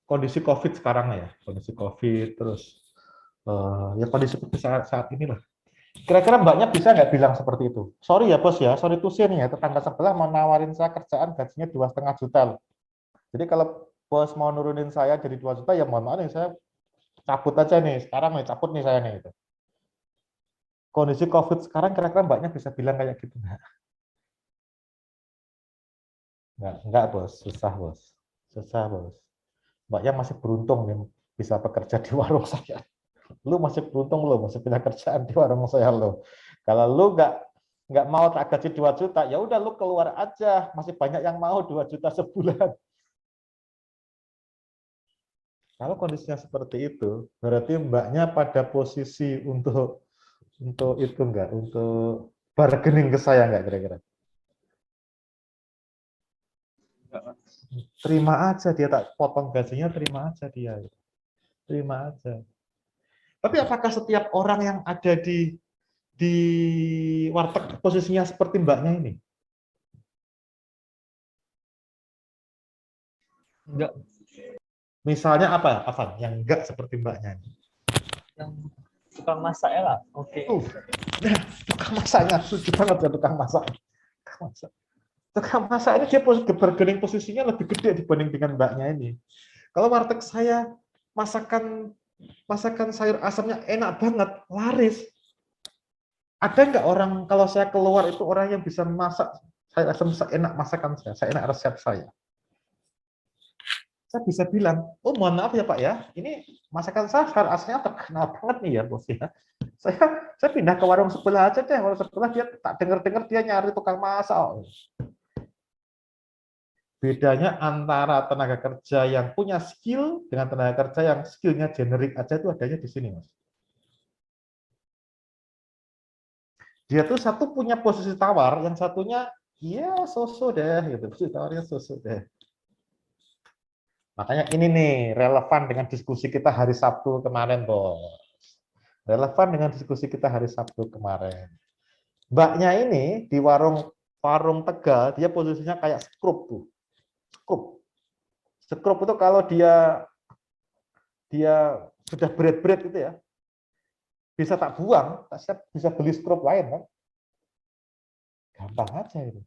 Kondisi COVID sekarang ya, kondisi COVID terus ya kondisi seperti saat inilah. Kira-kira Mbaknya bisa nggak bilang seperti itu? Sorry ya bos ya, sorry to say nih ya, tetangga sebelah mau nawarin saya kerjaan gajinya 2,5 juta loh. Jadi kalau bos mau nurunin saya jadi 2 juta, ya mohon maaf nih, saya cabut aja nih, sekarang nih, cabut nih saya nih. Gitu. Kondisi COVID sekarang kira-kira Mbaknya bisa bilang kayak gitu nggak? Nggak bos, susah bos. Susah bos. Mbaknya masih beruntung nih bisa bekerja di warung saya. Lu masih beruntung lo, masih punya kerjaan di warung saya lo. Kalau lu nggak mau tak gaji 2 juta, ya udah lu keluar aja. Masih banyak yang mau 2 juta sebulan. Kalau kondisinya seperti itu, berarti mbaknya pada posisi untuk itu enggak, untuk bargaining ke saya enggak kira-kira? Terima aja dia, tak potong gajinya, terima aja dia. Terima aja. Tapi apakah setiap orang yang ada di warteg posisinya seperti mbaknya ini? Enggak. Misalnya apa, Afan, yang enggak seperti mbaknya ini? Yang tukang masak ya lah. Oke. Nah, tukang masaknya, setuju banget ya tukang masak. Tukang masak. Tukang masak ini dia bargaining posisinya lebih gede dibanding dengan mbaknya ini. Kalau warteg saya masakan sayur asamnya enak banget, laris. Ada nggak orang kalau saya keluar itu orang yang bisa masak sayur asam seenak masakan saya enak resep saya. Saya bisa bilang, oh mohon maaf ya Pak ya, ini masakan saya sayur asamnya terkenal banget nih ya bos ya. Saya pindah ke warung sebelah aja deh, warung sebelah dia tak dengar dia nyari tukang masak. Bedanya antara tenaga kerja yang punya skill dengan tenaga kerja yang skillnya generik aja itu adanya di sini, Mas. Dia tuh satu punya posisi tawar, yang satunya ya so-so deh, gitu. Posisi tawarnya so-so deh. Makanya ini nih relevan dengan diskusi kita hari Sabtu kemarin, Bos. Relevan dengan diskusi kita hari Sabtu kemarin. Mbaknya ini di warung Tegal, dia posisinya kayak skrup tuh. Skrup itu kalau dia sudah berat-berat gitu ya, bisa tak buang, tak siap bisa beli skrup lain kan. Gampang aja itu.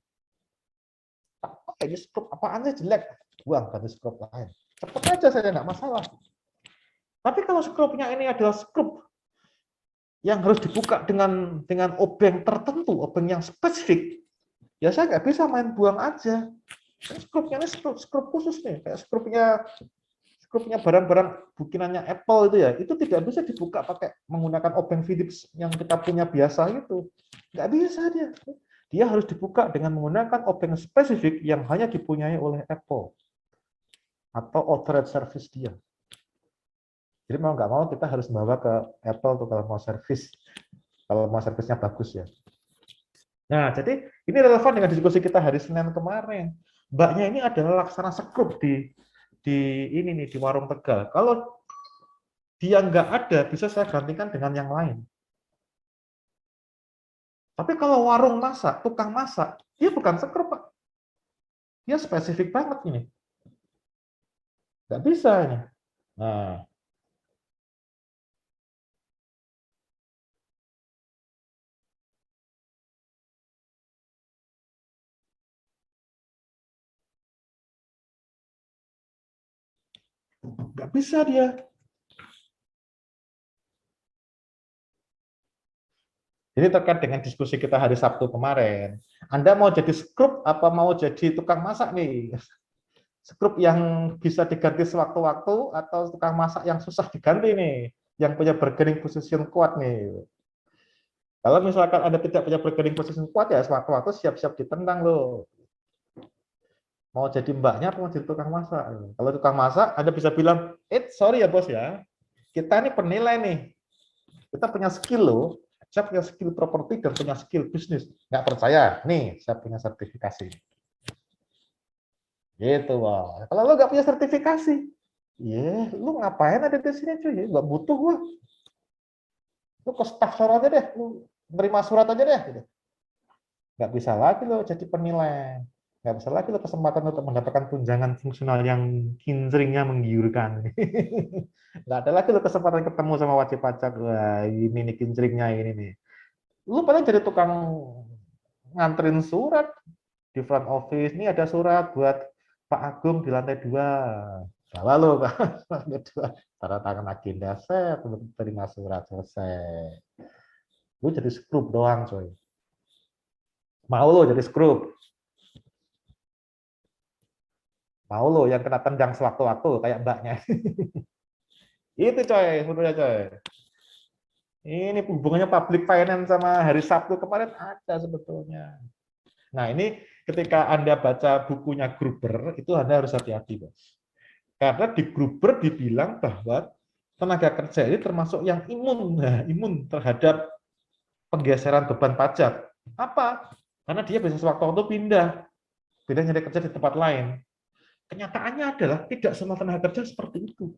Ini skrup apaan sih jelek, buang ganti skrup lain. Cepet aja saya nggak masalah. Tapi kalau skrupnya ini adalah skrup yang harus dibuka dengan obeng tertentu, obeng yang spesifik, ya saya nggak bisa main buang aja. Skrupnya ini skrup khusus nih, kayak skrupnya barang-barang bikinannya Apple itu ya, itu tidak bisa dibuka pakai menggunakan obeng Philips yang kita punya biasa itu. Nggak bisa dia. Dia harus dibuka dengan menggunakan obeng spesifik yang hanya dipunyai oleh Apple atau authorized service dia. Jadi mau nggak mau kita harus bawa ke Apple tuh kalau mau servis, kalau mau servisnya bagus ya. Nah, jadi ini relevan dengan diskusi kita hari Senin kemarin. Mbaknya ini adalah laksana skrup di ini nih di warung Tegal. Kalau dia nggak ada, bisa saya gantikan dengan yang lain. Tapi kalau warung masak, tukang masak, dia bukan skrup, Pak. Dia spesifik banget ini. Nggak bisa ini. Nah, nggak bisa dia. Jadi terkait dengan diskusi kita hari Sabtu kemarin, Anda mau jadi skrup apa mau jadi tukang masak nih? Skrup yang bisa diganti sewaktu-waktu atau tukang masak yang susah diganti nih, yang punya bargaining position kuat nih. Kalau misalkan Anda tidak punya bargaining position kuat ya sewaktu-waktu siap-siap ditendang loh. Mau jadi mbaknya apa mau jadi tukang masak? Kalau tukang masak Anda bisa bilang, sorry ya bos ya, kita ini penilai nih, kita punya skill loh. Saya punya skill properti dan punya skill bisnis. Nggak percaya? Nih, saya punya sertifikasi. Gitu, Wah. Kalau lo nggak punya sertifikasi, lu ngapain ada di sini cuy? Nggak butuh gua. Lu ke staff surat aja deh, lu nerima surat aja deh. Gitu. Nggak bisa lagi lo jadi penilai. Nggak bisa lagi lo kesempatan untuk mendapatkan tunjangan fungsional yang kincringnya menggiurkan. Nggak ada lagi lo kesempatan ketemu sama wajib pajak. Wah, ini nih kincringnya ini nih. Lu paling jadi tukang nganterin surat di front office. Ini ada surat buat Pak Agung di lantai 2. Bawa lo, Pak. Lantai 2. Tanda tangan agenda, set, terima surat, selesai. Lu jadi skrup doang, coy. Mau lo jadi skrup? Mau lo yang kena tendang sewaktu-waktu kayak mbaknya. Itu coy, sebenarnya coy. Ini hubungannya public finance sama hari Sabtu kemarin ada sebetulnya. Nah, ini ketika Anda baca bukunya Gruber, itu Anda harus hati-hati, Bos. Karena di Gruber dibilang bahwa tenaga kerja ini termasuk yang imun terhadap penggeseran beban pajak. Apa? Karena dia bisa sewaktu-waktu pindah nyari kerja di tempat lain. Kenyataannya adalah tidak semua tenaga kerja seperti itu.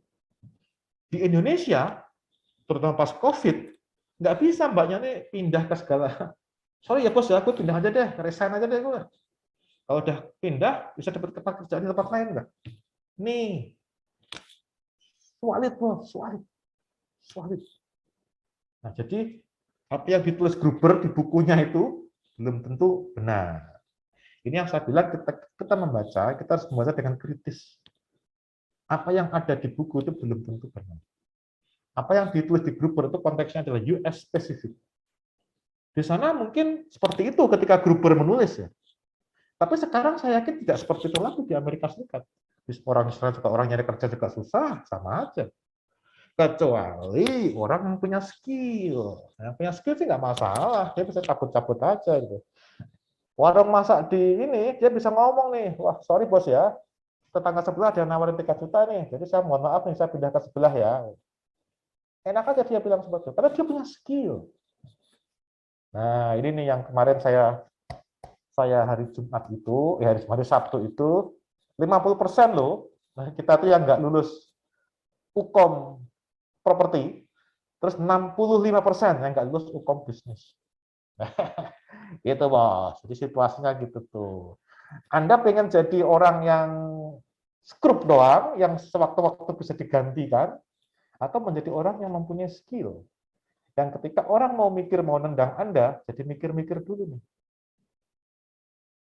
Di Indonesia, terutama pas COVID, nggak bisa mbaknya nih pindah ke segala. Sorry ya bos ya, aku pindah aja deh, resign aja deh gue. Kalau udah pindah, bisa dapat tempat kerjaan di tempat lain nggak? Nih, sulit bos, sulit. Nah jadi apa yang ditulis Gruber di bukunya itu belum tentu benar. Ini yang saya bilang kita membaca, kita harus membaca dengan kritis. Apa yang ada di buku itu belum tentu benar. Apa yang ditulis di Gruber itu konteksnya adalah US spesifik. Di sana mungkin seperti itu ketika Gruber menulis ya. Tapi sekarang saya yakin tidak seperti itu lagi di Amerika Serikat. Orang Israel juga orang nyari kerja juga susah, sama aja. Kecuali orang yang punya skill. Yang punya skill sih nggak masalah, dia bisa cabut-cabut aja gitu. Warung masak di ini, dia bisa ngomong nih, wah sorry bos ya, tetangga sebelah ada yang nawarin 3 juta nih, jadi saya mohon maaf nih, saya pindah ke sebelah ya. Enak aja dia bilang seperti itu, karena dia punya skill. Nah, ini nih yang kemarin saya hari Jumat itu, hari Sabtu itu, 50% loh, kita tuh yang nggak lulus Ukom properti, terus 65% yang nggak lulus Ukom bisnis. Gitu bos, jadi situasinya gitu tuh. Anda pengen jadi orang yang skrup doang, yang sewaktu-waktu bisa digantikan, atau menjadi orang yang mempunyai skill. Yang ketika orang mau mikir, mau nendang Anda, jadi mikir-mikir dulu nih.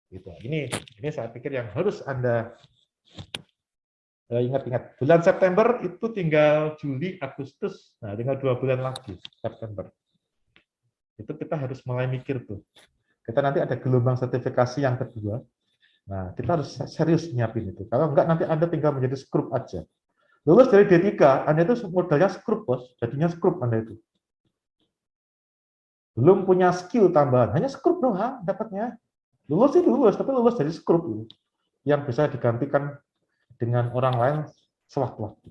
Gitu. Ini saya pikir yang harus Anda ingat-ingat. Bulan September itu tinggal Juli, Agustus, nah tinggal 2 bulan lagi, September. Itu kita harus mulai mikir tuh. Kita nanti ada gelombang sertifikasi yang kedua. Nah, kita harus serius nyiapin itu. Kalau enggak, nanti Anda tinggal menjadi skrup aja. Lulus dari D3, Anda itu modalnya skrup, bos. Jadinya skrup Anda itu. Belum punya skill tambahan, hanya skrup doang dapatnya. Lulus sih lulus, tapi lulus dari skrup yang bisa digantikan dengan orang lain sewaktu-waktu.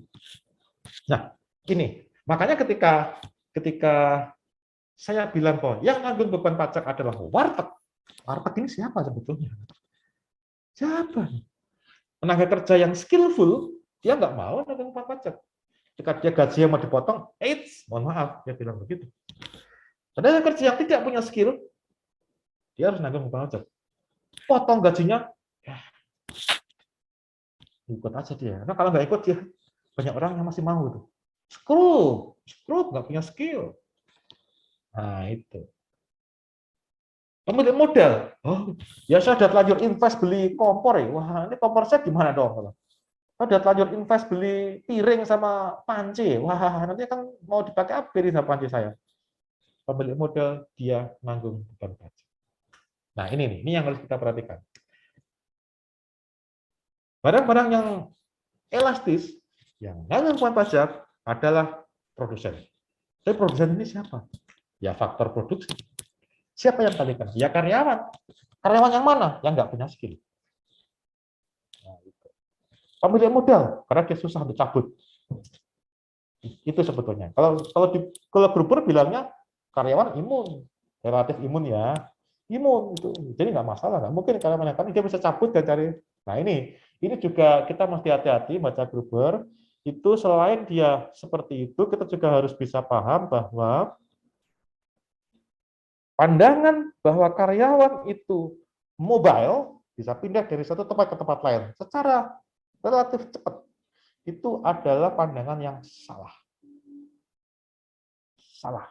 Nah, ini makanya ketika saya bilang bahwa yang nanggung beban pajak adalah warteg. Warteg ini siapa sebetulnya? Siapa? Tenaga kerja yang skillful, dia nggak mau nanggung beban pajak. Jika dia gaji yang mau dipotong, mohon maaf, dia bilang begitu. Tenaga kerja yang tidak punya skill, dia harus nanggung beban pajak. Potong gajinya, ya, ikut aja dia. Nah kalau nggak ikut ya, banyak orang yang masih mau tuh. Skrup, nggak punya skill. Nah itu. Pemilik modal, oh ya saya sudah terlanjur invest beli kompor ya. Wah ini kompor saya gimana dong? Saya sudah terlanjur invest beli piring sama panci. Wah nanti kan mau dipakai apa piring sama panci saya? Pemilik modal dia nanggung beban pajak. Nah ini yang harus kita perhatikan. Barang-barang yang elastis, yang nanggung beban pajak adalah produsen. Tapi produsen ini siapa? Ya faktor produksi. Siapa yang talikan? Ya karyawan. Karyawan yang mana? Yang nggak punya skill. Nah, itu. Pemilik modal, karena dia susah untuk cabut. Itu sebetulnya. Kalau Gruber bilangnya karyawan imun, relatif imun ya, imun itu. Jadi nggak masalah, nggak mungkin karyawan kami dia bisa cabut dan cari. Nah ini juga kita mesti hati-hati baca Gruber. Itu selain dia seperti itu, kita juga harus bisa paham bahwa pandangan bahwa karyawan itu mobile, bisa pindah dari satu tempat ke tempat lain secara relatif cepat, itu adalah pandangan yang salah. Salah.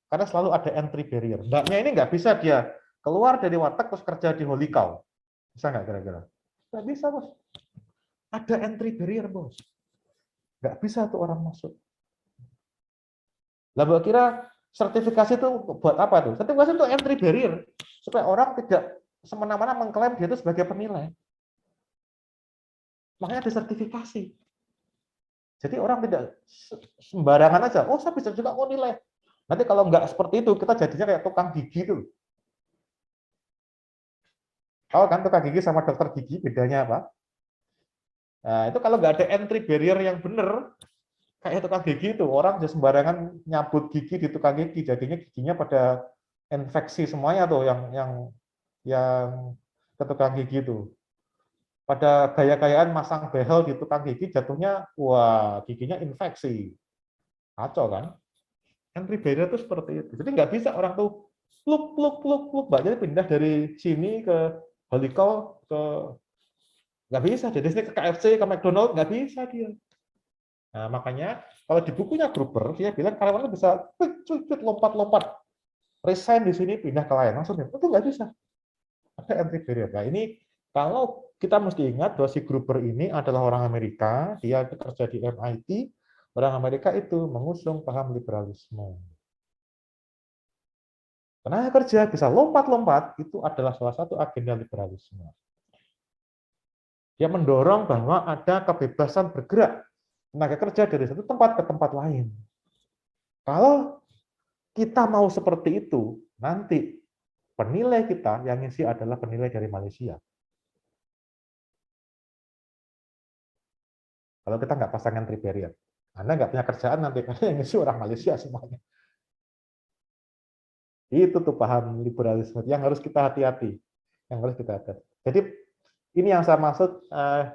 Karena selalu ada entry barrier. Mbaknya ini nggak bisa dia keluar dari warteg terus kerja di Holy Cow. Bisa nggak kira-kira? Nggak bisa, bos. Ada entry barrier, bos. Nggak bisa tuh orang masuk. Lah, Mbak kira sertifikasi itu buat apa tuh? Sertifikasi itu entry barrier supaya orang tidak semena-mena mengklaim dia itu sebagai penilai. Makanya ada sertifikasi. Jadi orang tidak sembarangan aja. Oh, saya bisa juga mau nilai. Nanti kalau nggak seperti itu, kita jadinya kayak tukang gigi tuh. Tahu kan tukang gigi sama dokter gigi bedanya apa? Nah, itu kalau nggak ada entry barrier yang benar, kayak tukang gigi itu, orang just sembarangan nyabut gigi di tukang gigi, jadinya giginya pada infeksi semuanya tuh yang ke tukang gigi itu. Pada gaya-gayaan masang behel di tukang gigi, jatuhnya wah giginya infeksi. Kacau kan? Entry barrier itu seperti itu. Jadi nggak bisa orang tuh pluk, jadi pindah dari sini ke Holikol ke nggak bisa. Dari sini ke KFC, ke McDonald nggak bisa dia. Nah, makanya kalau di bukunya Gruber dia bilang karyawannya bisa lompat-lompat, resign di sini pindah ke lain langsung itu nggak bisa. Ada entry barrier. Nah ini kalau kita mesti ingat bahwa si Gruber ini adalah orang Amerika, dia bekerja di MIT. Orang Amerika itu mengusung paham liberalisme. Tenaga kerja bisa lompat-lompat, itu adalah salah satu agenda liberalisme. Dia mendorong bahwa ada kebebasan bergerak tenaga kerja dari satu tempat ke tempat lain. Kalau kita mau seperti itu, nanti penilai kita yang ngisi adalah penilai dari Malaysia. Kalau kita nggak pasang entry barrier. Anda nggak punya kerjaan nanti, karena yang ngisi orang Malaysia semuanya. Itu tuh paham liberalisme yang harus kita hati-hati. Yang harus kita hati-hati. Jadi ini yang saya maksud,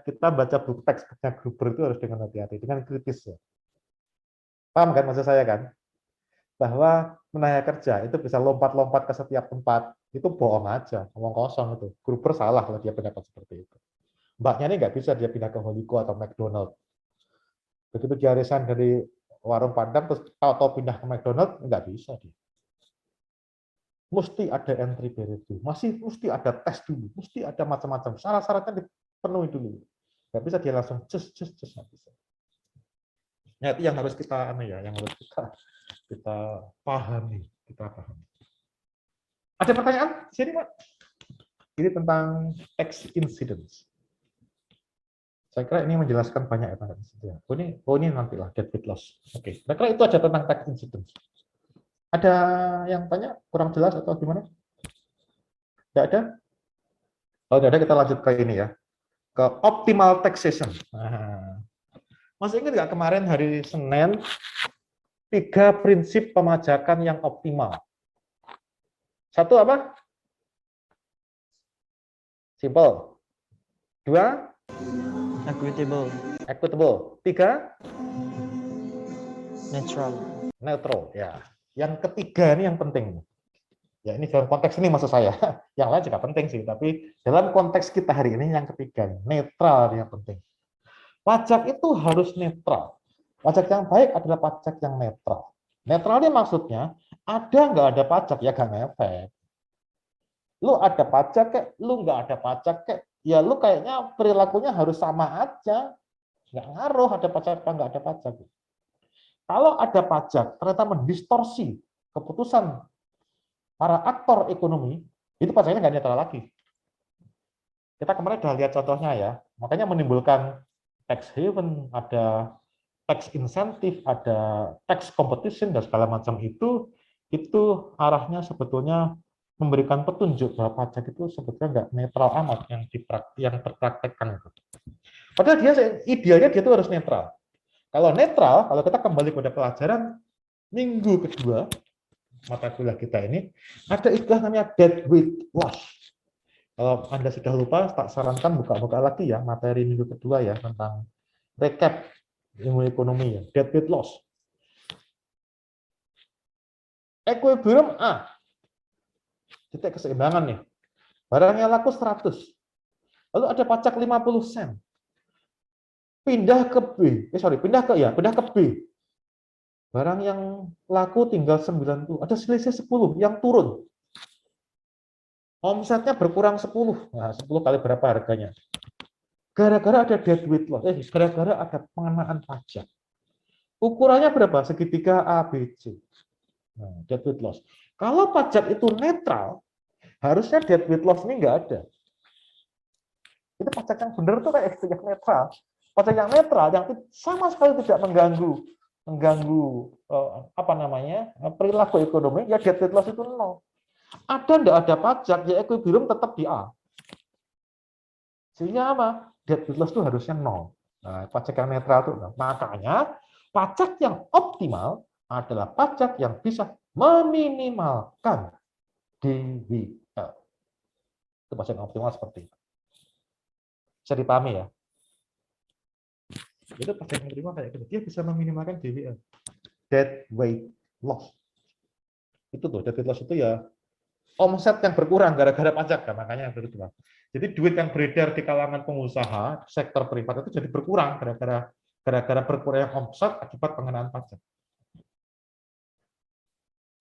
kita baca buku teksnya Gruber itu harus dengan hati-hati, dengan kritis ya. Paham kan maksud saya kan? Bahwa tenaga kerja itu bisa lompat-lompat ke setiap tempat, itu bohong aja, ngomong kosong itu. Gruber salah kalau dia pendapat seperti itu. Mbaknya ini nggak bisa dia pindah ke Holiko atau McDonald. Begitu dia resign dari warung Padang, terus tahu-tahu pindah ke McDonald, nggak bisa dia. Mesti ada entry barrier dulu, mesti ada tes dulu, mesti ada macam-macam. Syarat-syaratnya dipenuhi dulu. Nggak bisa dia langsung cus, nggak bisa. Nah, itu yang harus kita yang harus kita pahami, Ada pertanyaan di sini, Pak? Ini tentang tax incidents. Saya kira ini menjelaskan banyak ya. Oh ini nantilah debt loss. Oke, saya kira itu aja tentang tax incidents. Ada yang tanya kurang jelas atau gimana? Tidak ada? Kalau tidak ada kita lanjut ke ini ya, ke optimal taxation. Nah, masih ingat nggak kemarin hari Senin 3 prinsip pemajakan yang optimal? Satu apa? Simple. 2? Equitable. 3? Neutral. Ya. Yang ketiga ini yang penting. Ya ini dalam konteks ini maksud saya. Yang lain juga penting sih, tapi dalam konteks kita hari ini yang ketiga, netral yang penting. Pajak itu harus netral. Pajak yang baik adalah pajak yang netral. Netral ini maksudnya ada nggak ada pajak ya nggak ngefek. Lu ada pajak kayak, lu nggak ada pajak kayak, ya lu kayaknya perilakunya harus sama aja. Nggak ngaruh ada pajak apa nggak ada pajak. Kalau ada pajak ternyata mendistorsi keputusan para aktor ekonomi, itu pajaknya nggak netral lagi. Kita kemarin sudah lihat contohnya ya, makanya menimbulkan tax haven, ada tax insentif, ada tax competition dan segala macam itu arahnya sebetulnya memberikan petunjuk bahwa pajak itu sebetulnya nggak netral amat yang terpraktekkan itu. Padahal idealnya dia itu harus netral. Kalau netral, kalau kita kembali pada pelajaran minggu kedua mata kuliah kita ini, ada istilah namanya deadweight loss. Kalau Anda sudah lupa, tak sarankan buka-buka lagi ya materi minggu kedua ya tentang recap ilmu ekonomi ya, deadweight loss. Equilibrium A. Titik keseimbangan nih. Barangnya laku 100. Lalu ada pajak 50 sen. Pindah ke B. Barang yang laku tinggal 90. Ada selisih 10 yang turun. Omsetnya berkurang 10. Nah, 10 kali berapa harganya? Gara-gara ada deadweight loss. Gara-gara ada pengenaan pajak. Ukurannya berapa? Segitiga A, B, C. Nah, deadweight loss. Kalau pajak itu netral, harusnya deadweight loss ini nggak ada. Itu pajak yang benar tuh kayak yang netral. Pajak yang netral yang sama sekali tidak mengganggu mengganggu apa namanya perilaku ekonomi, ya debt weight loss itu 0. Ada enggak ada pajak, ya equilibrium tetap di A. Sehingga apa? Debt weight loss itu harusnya 0. Nah, pajak yang netral itu 0. Makanya pajak yang optimal adalah pajak yang bisa meminimalkan DWL. Itu pajak yang optimal seperti itu. Bisa dipahami ya? Itu pajak yang optimal kayak gitu. Dia bisa meminimalkan DWL. Debt weight loss. Itu tuh, debt weight loss itu ya omset yang berkurang gara-gara pajak, kan? Makanya begitu. Jadi duit yang beredar di kalangan pengusaha sektor privat itu jadi berkurang gara-gara berkurangnya omset akibat pengenaan pajak.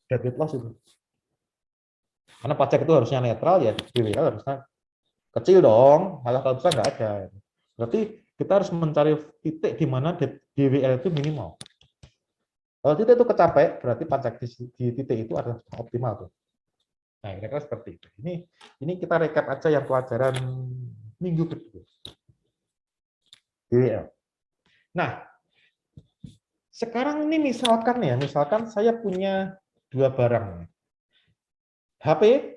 Debt weight loss itu. Karena pajak itu harusnya netral, ya DWL harusnya kecil dong, malah kalau besar nggak ada. Berarti kita harus mencari titik di mana DWL itu minimal. Kalau titik itu kecapai, berarti pajak di titik itu adalah optimal tuh. Nah, kira-kira seperti itu. Ini kita recap aja yang pelajaran minggu kedua. DWL. Nah, sekarang ini misalkan saya punya 2 barang. HP,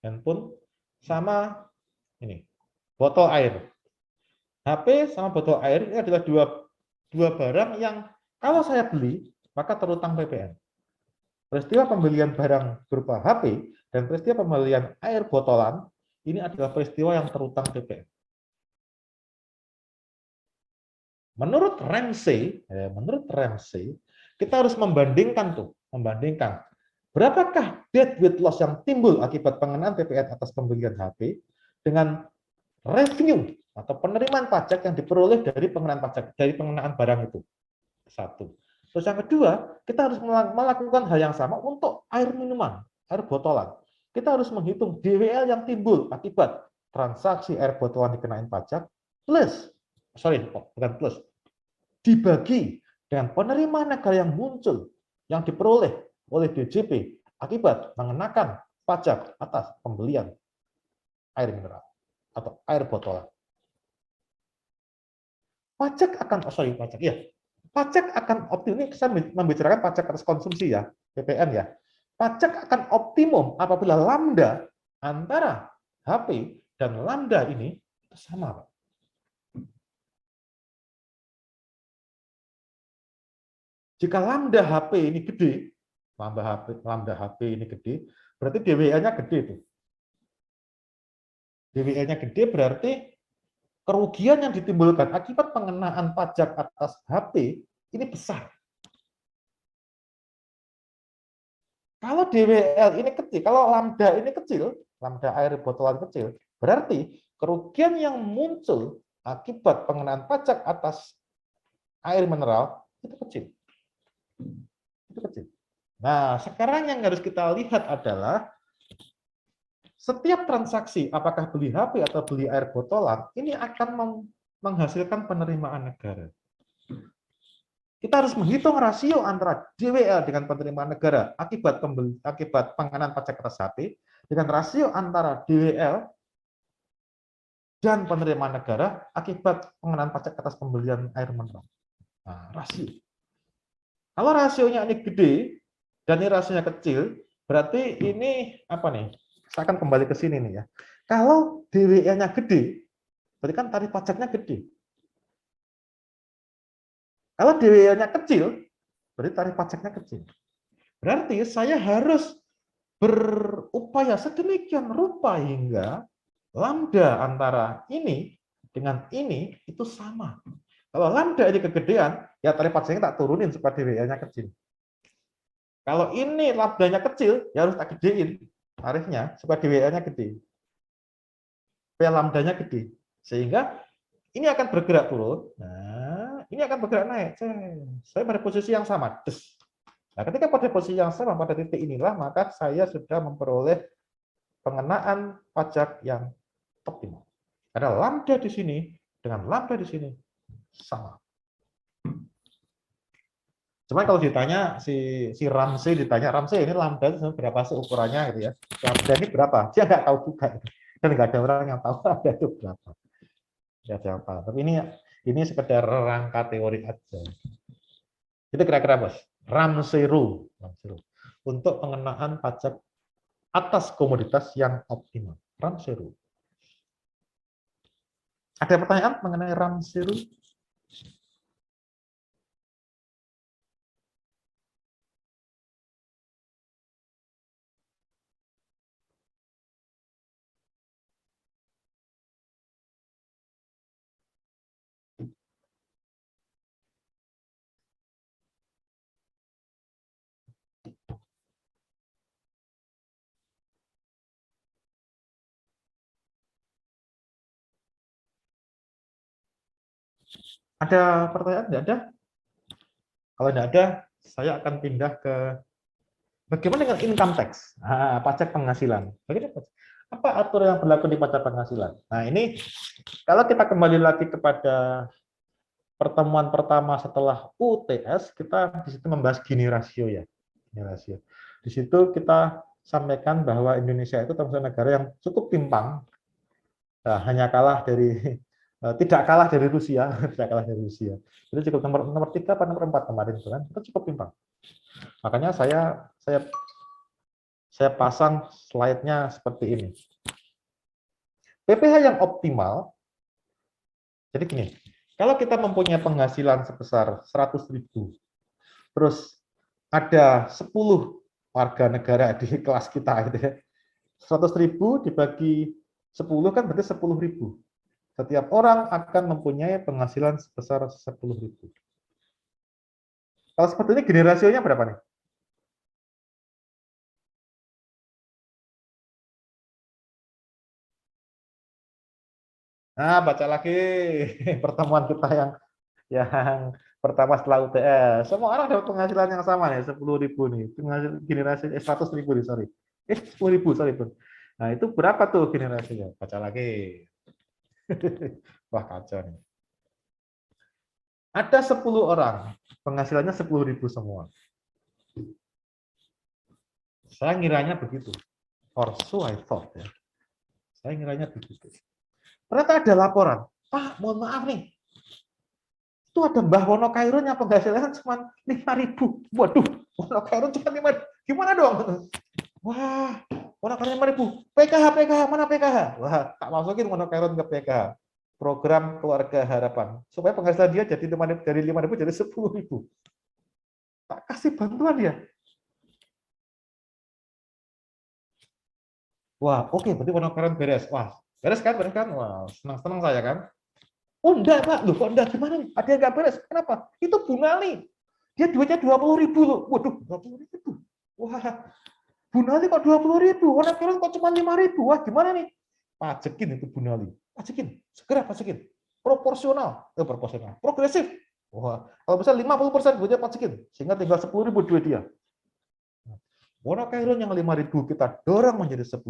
handphone, sama ini, botol air. HP sama botol air ini adalah dua barang yang kalau saya beli, maka terutang PPN. Peristiwa pembelian barang berupa HP dan peristiwa pembelian air botolan, ini adalah peristiwa yang terutang PPN. Menurut Ramsey, kita harus membandingkan berapakah debt weight loss yang timbul akibat pengenaan PPN atas pembelian HP dengan revenue atau penerimaan pajak yang diperoleh dari pengenaan pajak dari pengenaan barang itu. 1. Terus yang kedua, kita harus melakukan hal yang sama untuk air minuman, air botolan. Kita harus menghitung DWL yang timbul akibat transaksi air botolan dikenain pajak dibagi dengan penerimaan negara yang muncul yang diperoleh oleh DJP akibat mengenakan pajak atas pembelian air mineral atau air botolan. Pajak akan optimum. Ini saya membicarakan pajak atas konsumsi ya, PPN ya. Pajak akan optimum apabila lambda antara HP dan lambda ini sama, Pak. Jika lambda HP ini gede, lambda HP ini gede, berarti DWL-nya gede tuh. DWL-nya gede berarti kerugian yang ditimbulkan akibat pengenaan pajak atas HP ini besar. Kalau DWL ini kecil, kalau lambda ini kecil, lambda air botolan kecil, berarti kerugian yang muncul akibat pengenaan pajak atas air mineral itu kecil. Itu kecil. Nah, sekarang yang harus kita lihat adalah setiap transaksi, apakah beli HP atau beli air botolan, ini akan menghasilkan penerimaan negara. Kita harus menghitung rasio antara DWL dengan penerimaan negara akibat pengenaan pajak atas HP dengan rasio antara DWL dan penerimaan negara akibat pengenaan pajak atas pembelian air mineral. Nah, rasio. Kalau rasionya ini gede dan ini rasionya kecil, berarti ini apa nih? Saya akan kembali ke sini nih ya. Kalau DWL-nya gede, berarti kan tarif pajaknya gede. Kalau DWL-nya kecil, berarti tarif pajaknya kecil. Berarti saya harus berupaya sedemikian rupa hingga lambda antara ini dengan ini itu sama. Kalau lambda ini kegedean, ya tarif pajaknya tak turunin supaya DWL-nya kecil. Kalau ini lambdanya kecil, ya harus tak gedein tarifnya supaya DWL-nya gede. Supaya lambdanya gede. Sehingga ini akan bergerak turun. Nah, ini akan bergerak naik. Saya pada posisi yang sama. Nah, ketika pada posisi yang sama pada titik inilah, maka saya sudah memperoleh pengenaan pajak yang optimal. Ada lambda di sini dengan lambda di sini sama. Cuma kalau ditanya si Ramsey ditanya, Ramsey ini lambda itu berapa sih ukurannya gitu ya? Lambda ini berapa? Dia nggak tahu juga. Dan nggak ada orang yang tahu lambda itu berapa. Ya, siapa. Tapi ini sekedar rangka teori aja. Itu kira-kira bos, Ramsey-Rule untuk pengenaan pajak atas komoditas yang optimal. Ramsey-Rule. Ada pertanyaan mengenai Ramsey-Rule? Ada pertanyaan? Tidak ada? Kalau tidak ada, saya akan pindah ke bagaimana dengan income tax, pajak penghasilan. Bagaimana? Apa aturan yang berlaku di pajak penghasilan? Nah ini, kalau kita kembali lagi kepada pertemuan pertama setelah UTS, kita di situ membahas Gini rasio ya. Gini rasio. Di situ kita sampaikan bahwa Indonesia itu termasuk negara yang cukup timpang, hanya kalah dari tidak kalah dari Rusia, tidak kalah dari Rusia. Itu cukup nomor 3 atau nomor 4 kemarin itu kan, itu cukup timpang. Makanya saya pasang slide-nya seperti ini. PPh yang optimal. Jadi gini, kalau kita mempunyai penghasilan sebesar 100.000, terus ada 10 warga negara di kelas kita gitu ya. 100.000 dibagi 10 kan berarti 10.000. Setiap orang akan mempunyai penghasilan sebesar 10.000. Kalau seperti ini Gini rasionya berapa nih? Nah, baca lagi pertemuan kita yang pertama setelah UTS. Semua orang dapat penghasilan yang sama nih, 10.000 nih. Gini rasio 100.000 nih, sorry. 10.000, sorry, Bun. Nah, itu berapa tuh Gini rasionya? Baca lagi. Wah, kacau nih. Ada 10 orang, penghasilannya 10.000 semua. Saya ngiranya begitu. Or so I thought ya. Saya ngiranya begitu. Ternyata ada laporan, Pak, mohon maaf nih, itu ada Mbah Wonokairun yang penghasilan cuma 5.000. Waduh, Wonokairun cuma 5.000. Gimana dong? Wah, Wonokairun 5.000. PKH, mana PKH? Wah, tak masukin Wonokairun ke PKH. Program Keluarga Harapan. Supaya penghasilan dia jadi dari 5.000 jadi 10.000. Tak kasih bantuan dia. Wah, oke, berarti Wonokairun beres. Wah, beres kan? Wah, senang-senang saya kan. Oh enggak, Pak. Loh, kok enggak? Gimana nih? Ada yang enggak beres. Kenapa? Itu Bu Nali. Dia duitnya 20.000 loh. Waduh, 20.000. Wah, Bu Nali kok 20.000? Wonokairun kok cuma 5.000? Wah, gimana nih? Pajekin itu Bu Nali. Pajekin. Segera pajekin. Proporsional. Progresif. Wah, kalau bisa 50% duitnya pajekin. Sehingga tinggal 10.000 duit dia. Wonokairun yang 5.000 kita dorong menjadi 10.000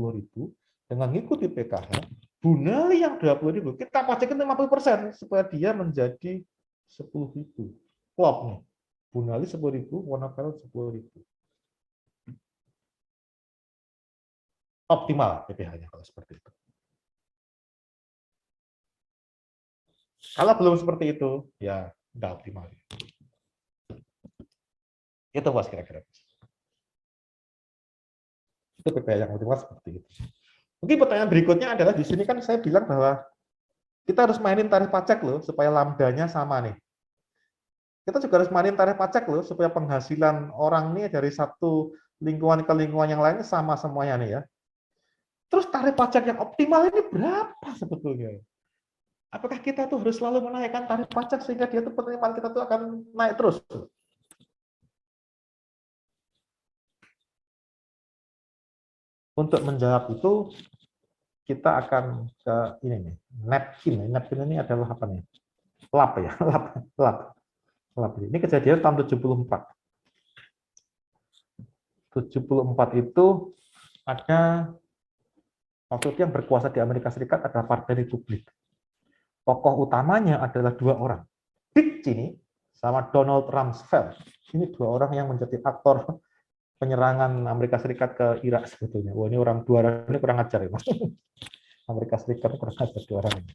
dengan mengikuti PKH. Bu Nali yang 20.000 kita pajakin 50% supaya dia menjadi 10.000. Klop nih. Bu Nali 10.000, Wonokairun 10.000. Optimal PPh-nya kalau seperti itu. Kalau belum seperti itu, ya nggak optimal. Itu bos kira-kira. Itu PPh yang optimal seperti itu. Mungkin pertanyaan berikutnya adalah di sini kan saya bilang bahwa kita harus mainin tarif pajak loh supaya lambdanya sama nih. Kita juga harus mainin tarif pajak loh supaya penghasilan orang nih dari satu lingkungan ke lingkungan yang lain sama semuanya nih ya. Terus tarif pajak yang optimal ini berapa sebetulnya? Apakah kita tuh harus selalu menaikkan tarif pajak sehingga dia tuh penerimaan kita tuh akan naik terus? Untuk menjawab itu kita akan ke ini nih, napkin. Napkin ini adalah apa nih? Lap ya, lap. Ini kejadian tahun 74. 74 itu ada waktu itu yang berkuasa di Amerika Serikat adalah Partai Republik. Tokoh utamanya adalah 2 orang, Dick Cheney sama Donald Rumsfeld. Ini 2 orang yang menjadi aktor penyerangan Amerika Serikat ke Irak sebetulnya. Wah, ini orang 2 orang ini kurang ajar ya. Amerika Serikat kurang ajar 2 orang ini.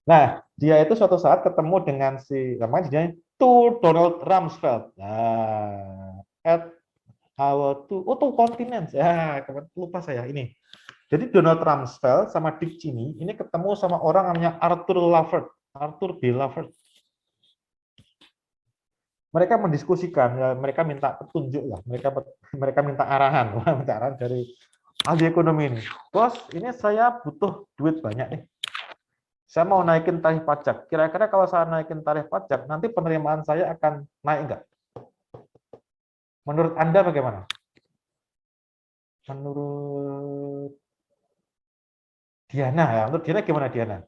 Nah, dia itu suatu saat ketemu dengan namanya to Donald Rumsfeld. Nah, at our two continents. Ya, lupa saya ini. Jadi Donald Rumsfeld sama Dick Cheney ini ketemu sama orang namanya Arthur B. Laffer. Mereka mendiskusikan, ya, mereka minta petunjuk lah, mereka minta arahan, minta arahan dari ahli ekonomi ini. Bos, ini saya butuh duit banyak nih. Saya mau naikin tarif pajak. Kira-kira kalau saya naikin tarif pajak, nanti penerimaan saya akan naik enggak? Menurut Anda bagaimana? Menurut Diana, ya. Menurut Diana gimana, Diana?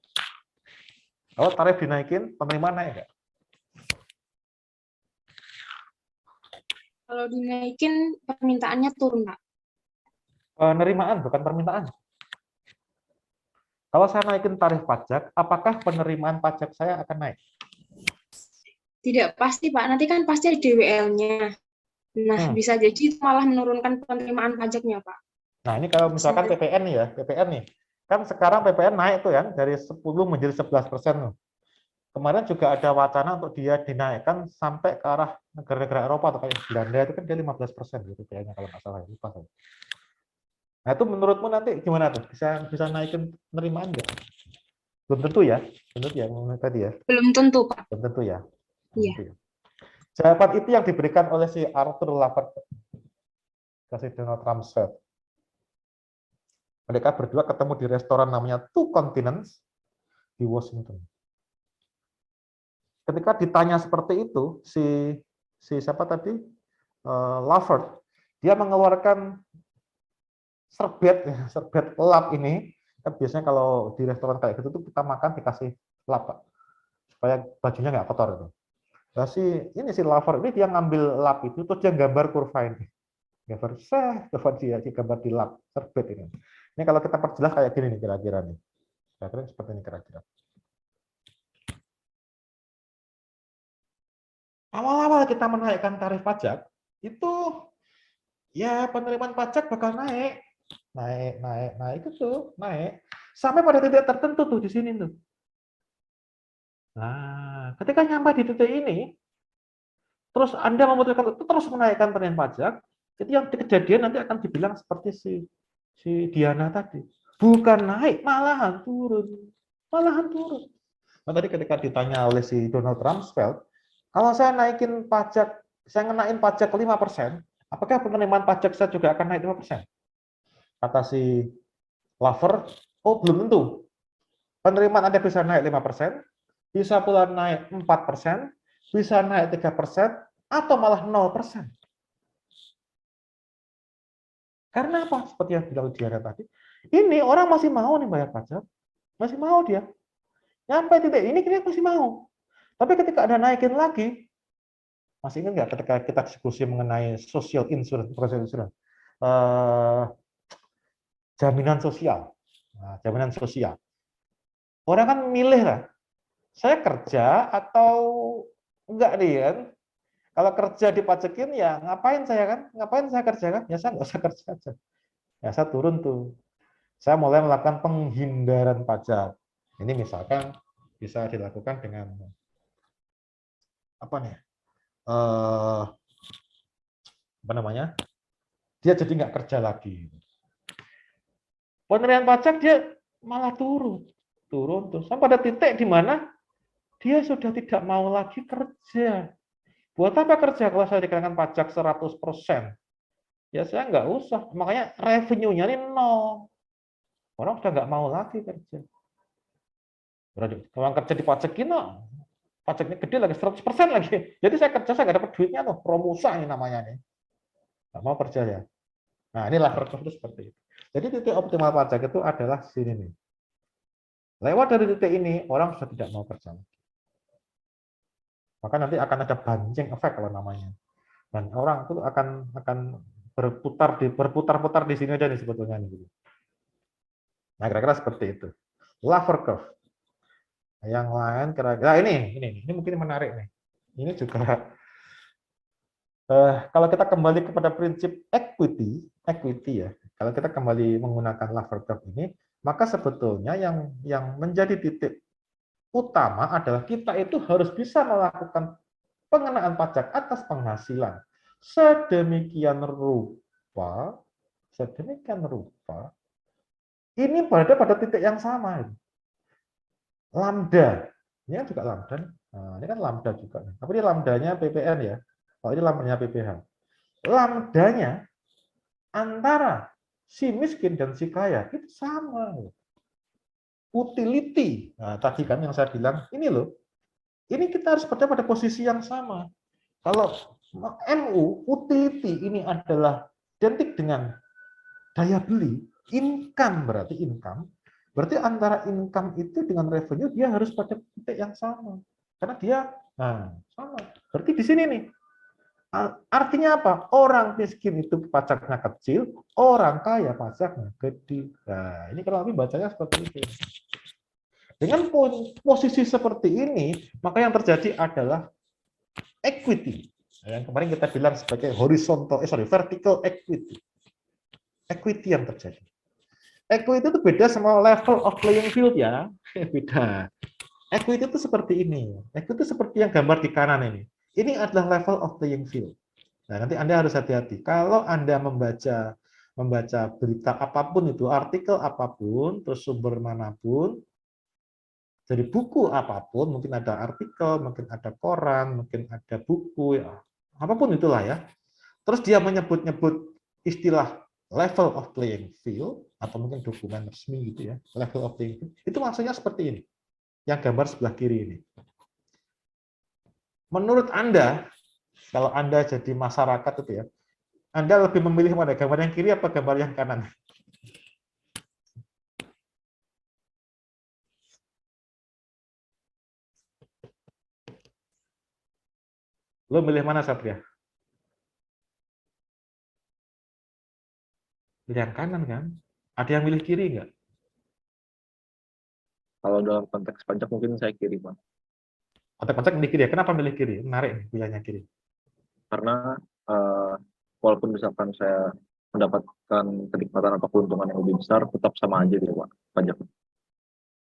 Kalau tarif dinaikin, penerimaan naik enggak? Kalau dinaikin permintaannya turun, Pak. Penerimaan, bukan permintaan. Kalau saya naikin tarif pajak, apakah penerimaan pajak saya akan naik? Tidak pasti, Pak. Nanti kan pasti ada DWL-nya. Nah, bisa jadi itu malah menurunkan penerimaan pajaknya, Pak. Nah, ini kalau misalkan PPN nih ya, PPN nih. Kan sekarang PPN naik tuh ya, dari 10 menjadi 11%. Kemarin juga ada wacana untuk dia dinaikkan sampai ke arah negara-negara Eropa atau kayak Belanda itu kan dia 15% gitu kayaknya kalau nggak salah, lupa saya. Nah itu menurutmu nanti gimana tuh? Bisa naikin penerimaan nggak? Belum tentu ya, tadi ya. Belum tentu, Pak. Belum tentu ya. Iya. Tentu ya. Jawaban itu yang diberikan oleh si Arthur Laffer kasih Donald Rumsfeld. Mereka berdua ketemu di restoran namanya Two Continents di Washington. Ketika ditanya seperti itu, si siapa tadi, Laffer, dia mengeluarkan serbet lap ini. Kan biasanya kalau di restoran kayak gitu tuh kita makan dikasih lap, Pak, supaya bajunya nggak kotor itu. Nah, si Laffer ini dia ngambil lap itu terus dia gambar kurva ini, gambar dia gambar di lap serbet ini. Ini kalau kita perjelas kayak gini nih kira-kira nih, kira-kira seperti ini kira-kira. Awal-awal kita menaikkan tarif pajak, itu ya penerimaan pajak bakal naik gitu, naik. Sampai pada titik tertentu tuh di sini tuh. Nah, ketika nyampe di titik ini, terus Anda memutuskan untuk terus menaikkan penerimaan pajak, itu yang kejadian nanti akan dibilang seperti si Diana tadi. Bukan naik, malahan turun. Nah, tadi ketika ditanya oleh si Donald Rumsfeld, kalau saya naikin pajak, saya ngenain pajak 5%, apakah penerimaan pajak saya juga akan naik 5%? Kata si Laffer, oh belum tentu. Penerimaan Anda bisa naik 5%, bisa pula naik 4%, bisa naik 3%, atau malah 0%. Karena apa? Seperti yang bilang Diana tadi, ini orang masih mau nih bayar pajak, masih mau dia. Nyampe titik ini dia masih mau. Tapi ketika ada naikin lagi, masih ingat nggak ketika kita diskusi mengenai social insurance, jaminan sosial. Nah, jaminan sosial. Orang kan milih lah, saya kerja atau enggak nih kan? Kalau kerja dipajekin ya ngapain saya kan? Ngapain saya kerja kan? Ya saya nggak usah kerja aja. Ya saya turun tuh. Saya mulai melakukan penghindaran pajak. Ini misalkan bisa dilakukan dengan apa nih? Apa namanya? Dia jadi nggak kerja lagi. Penerimaan pajak dia malah turun tuh. Sampai pada titik di mana dia sudah tidak mau lagi kerja. Buat apa kerja kalau saya dikenakan pajak 100%? Ya saya nggak usah. Makanya revenue-nya ini nol. Orang sudah nggak mau lagi kerja. Kalau kerja dipajakin, pajaknya gede lagi, 100% lagi. Jadi saya kerja, saya nggak dapat duitnya tuh. Promosa ini namanya nih. Nggak mau kerja ya. Nah inilah rekor itu seperti itu. Jadi titik optimal pajak itu adalah sini nih. Lewat dari titik ini, orang sudah tidak mau kerja. Maka nanti akan ada banjing efek kalau namanya. Dan orang itu akan berputar-putar di sini aja nih sebetulnya nih. Nah, kira-kira seperti itu. Laffer curve. Yang lain kira-kira ini mungkin menarik nih. Ini juga kalau kita kembali kepada prinsip equity ya. Kalau kita kembali menggunakan Laffer curve ini, maka sebetulnya yang menjadi titik utama adalah kita itu harus bisa melakukan pengenaan pajak atas penghasilan sedemikian rupa, ini berada pada titik yang sama. Lambda, ini kan juga lambda. Nah, ini kan lambda juga. Tapi ini lambdanya PPN ya. Kalau ini lambdanya PPH. Lambdanya antara si miskin dan si kaya itu sama. Utility. Nah, tadi kan yang saya bilang, ini loh. Ini kita harus berada pada posisi yang sama. Kalau MU, utility ini adalah identik dengan daya beli, income berarti antara income itu dengan revenue dia harus pada titik yang sama. Karena dia sama. Berarti di sini nih. Artinya apa? Orang miskin itu pajaknya kecil, orang kaya pajaknya gede. Nah, ini kalau lebih bacanya seperti itu. Dengan posisi seperti ini, maka yang terjadi adalah equity. Yang kemarin kita bilang sebagai vertical equity. Equity yang terjadi. Equity itu beda sama level of playing field ya. Beda. Equity itu seperti ini. Equity itu seperti yang gambar di kanan ini. Ini adalah level of playing field. Nah, nanti Anda harus hati-hati. Kalau Anda membaca berita apapun itu, artikel apapun, terus sumber manapun, dari buku apapun, mungkin ada artikel, mungkin ada koran, mungkin ada buku, ya, apapun itulah ya. Terus dia menyebut-nyebut istilah level of playing field, atau mungkin dokumen resmi gitu ya, level of playing field, itu maksudnya seperti ini, yang gambar sebelah kiri ini. Menurut Anda, kalau Anda jadi masyarakat itu ya, Anda lebih memilih mana, gambar yang kiri apa gambar yang kanan? Lo milih mana, Satria? Pilih yang kanan kan? Ada yang milih kiri nggak? Kalau dalam konteks pajak mungkin saya kiri, Pak. Konteks milih kiri ya? Kenapa milih kiri? Menarik nih pilihannya kiri. Karena walaupun misalkan saya mendapatkan kenikmatan atau keuntungan yang lebih besar, tetap sama aja gitu, Pak, pajak.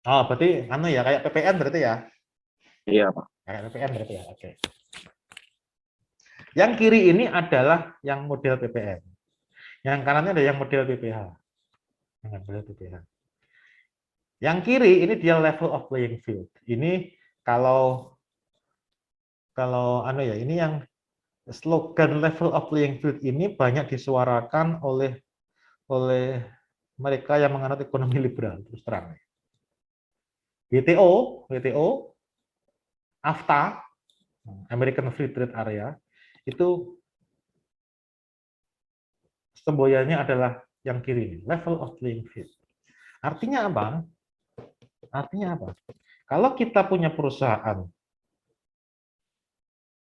Oh, berarti ya, kayak PPN berarti ya? Iya, Pak. Kayak PPN berarti ya, oke. Yang kiri ini adalah yang model PPN. Yang kanannya ada yang model PPH. Yang kiri ini dia level of playing field. Ini kalau ini yang slogan level of playing field ini banyak disuarakan oleh mereka yang menganut ekonomi liberal, terus terang. WTO, AFTA, American Free Trade Area, itu semboyannya adalah yang kiri, level of playing field. Artinya apa? Kalau kita punya perusahaan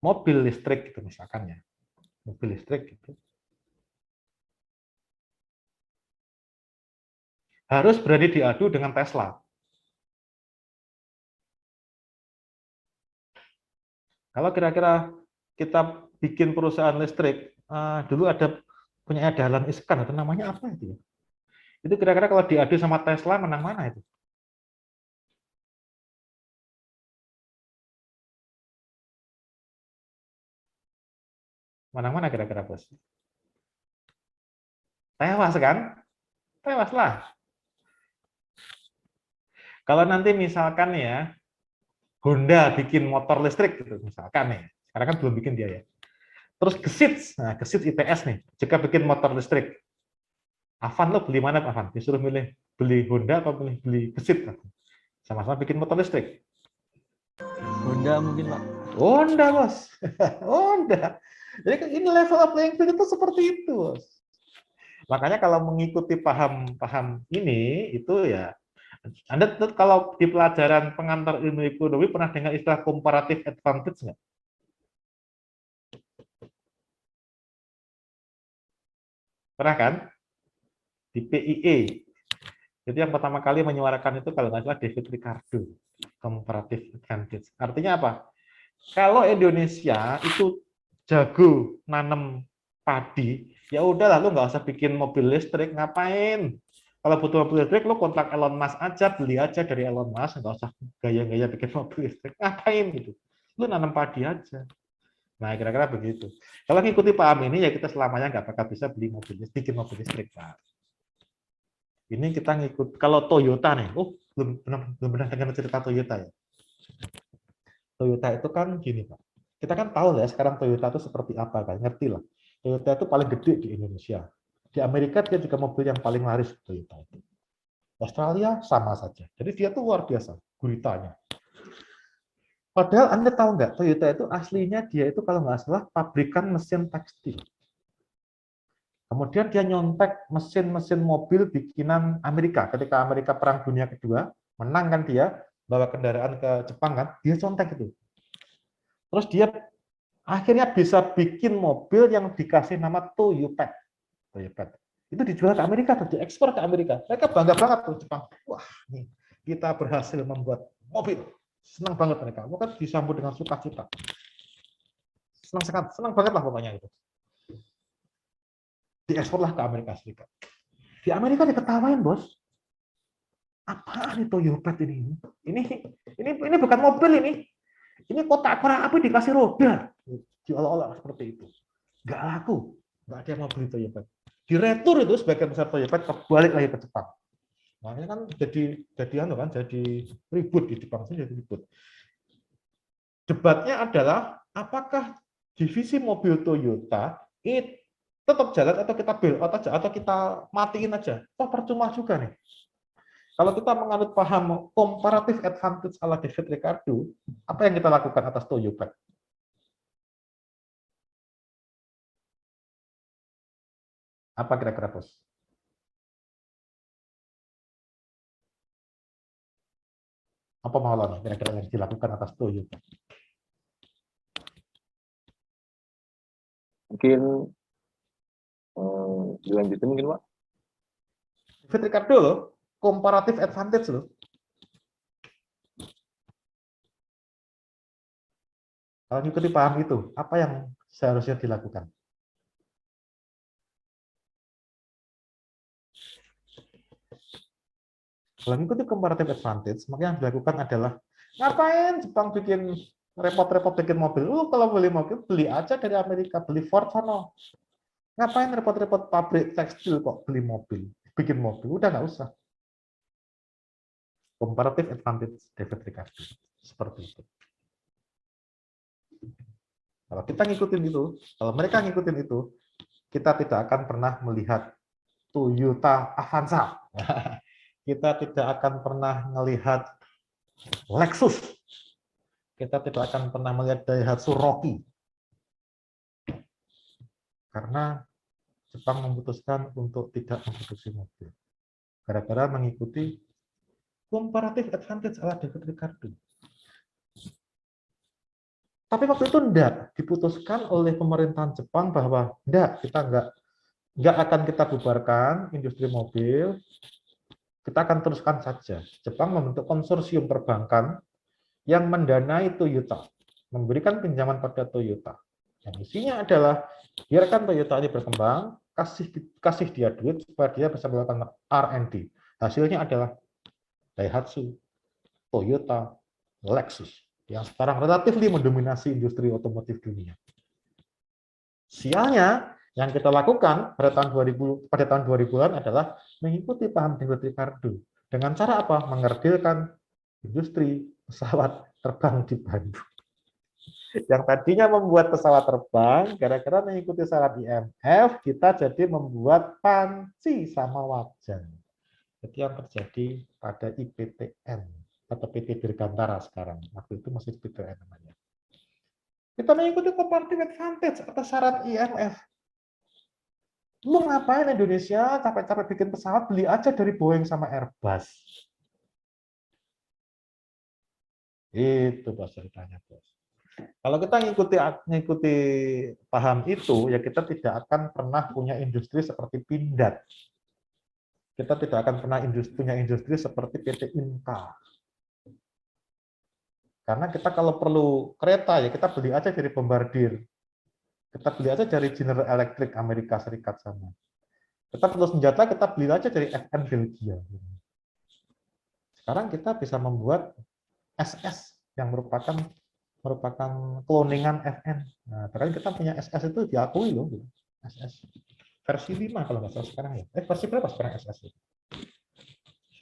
mobil listrik gitu misalkan ya, mobil listrik gitu, harus berani diadu dengan Tesla. Kalau kira-kira kita bikin perusahaan listrik, dulu punya Dahlan Iskan, atau namanya apa itu ya? Itu kira-kira kalau diadu sama Tesla, menang mana itu? Menang mana kira-kira, Bos? Tewas kan? Tewas lah. Kalau nanti misalkan ya, Honda bikin motor listrik gitu misalkan nih, sekarang kan belum bikin dia ya. Terus Gesit ITS nih, jika bikin motor listrik, Avan lo beli mana, Avan? Disuruh milih beli Honda atau beli Gesit? Sama-sama bikin motor listrik. Honda mungkin, Pak. Honda, Bos. Honda. Jadi ini level of playing field itu seperti itu, Bos. Makanya kalau mengikuti paham ini itu ya, Anda kalau di pelajaran pengantar ilmu ekonomi pernah dengar istilah comparative advantage nggak? Pernah kan? Di PIE. Jadi yang pertama kali menyuarakan itu kalau nggak salah David Ricardo, comparative advantage. Artinya apa? Kalau Indonesia itu jago nanam padi, ya udahlah lu nggak usah bikin mobil listrik, ngapain? Kalau butuh mobil listrik, lu kontak Elon Musk aja, beli aja dari Elon Musk, nggak usah gaya-gaya bikin mobil listrik, ngapain gitu? Lu nanam padi aja. Nah, kira-kira begitu. Kalau ngikuti paham ini, ya kita selamanya nggak bakal bisa beli mobil, bikin mobil listrik, Pak. Ini kita ngikut, kalau Toyota nih, belum pernah dengar cerita Toyota ya. Toyota itu kan gini, Pak. Kita kan tahu ya sekarang Toyota itu seperti apa, kan? Ngerti lah. Toyota itu paling gede di Indonesia. Di Amerika dia juga mobil yang paling laris, Toyota itu. Australia sama saja. Jadi dia tuh luar biasa guritanya. Padahal Anda tahu nggak, Toyota itu aslinya dia itu kalau nggak salah pabrikan mesin tekstil. Kemudian dia nyontek mesin-mesin mobil bikinan Amerika. Ketika Amerika Perang Dunia Kedua, menang kan dia, bawa kendaraan ke Jepang kan, dia contek itu. Terus dia akhirnya bisa bikin mobil yang dikasih nama Toyopet. Toyopet. Itu dijual ke Amerika, diekspor ke Amerika. Mereka bangga banget tuh Jepang. Wah, nih kita berhasil membuat mobil. Senang banget mereka. Mungkin disambut dengan sukacita. Senang banget lah pokoknya itu. Dieksporlah ke Amerika Serikat. Di Amerika diketawain, Bos. Apaan itu Toyopet ini? Ini bukan mobil ini. Ini kotak korek api dikasih roda. Diolah-olah seperti itu. Nggak laku. Nggak ada yang mau beli Toyopet. Diretur itu sebagian besar Toyopet kebalik lagi ke Jepang. Makanya kan jadi ribut di Jepang sini, jadi ribut. Debatnya adalah apakah divisi mobil Toyota itu tetap jalan atau kita bail out aja atau kita matiin aja. Toh percuma juga nih. Kalau kita menganut paham comparative advantage ala David Ricardo, apa yang kita lakukan atas Toyopet? Apa kira-kira, Bos? Apa malah kira-kira yang dilakukan atas Toyota? Mungkin dilanjutin mungkin, Pak. David Ricardo loh, comparative advantage loh. Kalau ngikuti paham itu, apa yang seharusnya dilakukan? Kalau mengikuti comparative advantage, maka yang dilakukan adalah ngapain Jepang bikin repot-repot bikin mobil? Kalau beli mobil, beli aja dari Amerika, beli Ford sana. Ngapain repot-repot pabrik tekstil kok beli mobil, bikin mobil? Udah nggak usah. Comparative advantage David Ricardo. Seperti itu. Kalau kita ngikutin itu, kalau mereka ngikutin itu, kita tidak akan pernah melihat Toyota Avanza. Kita tidak akan pernah melihat Lexus. Kita tidak akan pernah melihat Daihatsu Rocky. Karena Jepang memutuskan untuk tidak memproduksi mobil. Gara-gara mengikuti comparative advantage ala David Ricardo. Tapi waktu itu enggak diputuskan oleh pemerintahan Jepang bahwa enggak, kita enggak akan kita bubarkan industri mobil. Kita akan teruskan saja. Jepang membentuk konsorsium perbankan yang mendanai Toyota, memberikan pinjaman pada Toyota. Yang isinya adalah biarkan Toyota ini berkembang, kasih dia duit supaya dia bisa melakukan R&D. Hasilnya adalah Daihatsu, Toyota, Lexus yang sekarang relatif mendominasi industri otomotif dunia. Sialnya yang kita lakukan pada tahun 2000-an adalah mengikuti paham David Ricardo. Dengan cara apa? Mengerdilkan industri pesawat terbang di Bandung. Yang tadinya membuat pesawat terbang, gara-gara mengikuti syarat IMF, kita jadi membuat panci sama wajan. Jadi yang terjadi pada IPTN atau PT Dirgantara sekarang. Waktu itu masih IPTN namanya. Kita mengikuti comparative advantage atas syarat IMF. Lu ngapain Indonesia capek-capek bikin pesawat, beli aja dari Boeing sama Airbus. Itu Bos ceritanya, Bos. Kalau kita ngikuti paham itu, ya kita tidak akan pernah punya industri seperti Pindad. Kita tidak akan pernah punya industri seperti PT Inka. Karena kita kalau perlu kereta, ya kita beli aja dari Bombardier. Kita beli aja dari General Electric Amerika Serikat sana. Kita perlu senjata, kita beli aja dari FN Belgia. Sekarang kita bisa membuat SS yang merupakan merupakan cloningan FN. Nah, terkadang kita punya SS itu diakui loh, gitu. SS versi 5 kalau nggak salah sekarang ya. Versi berapa sekarang SS itu?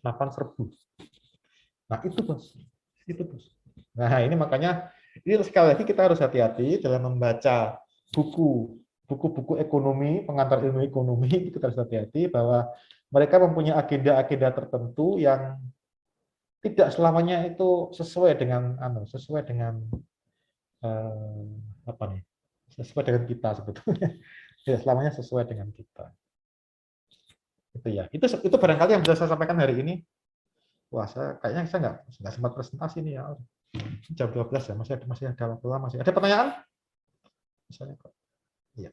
8.000. Nah itu bos, itu bos. Nah ini makanya ini sekali lagi kita harus hati-hati dalam membaca buku-buku ekonomi, pengantar ilmu ekonomi. Kita harus hati-hati bahwa mereka mempunyai agenda-agenda tertentu yang tidak selamanya itu sesuai dengan apa nih? Sesuai dengan kita sebetulnya. Tidak selamanya sesuai dengan kita. Itu ya. Itu barangkali yang bisa saya sampaikan hari ini. Wah, kayaknya saya nggak sempat presentasi nih ya. Jam 12 ya, masih ada waktu lama masih. Ada pertanyaan? Misalnya kok. Iya.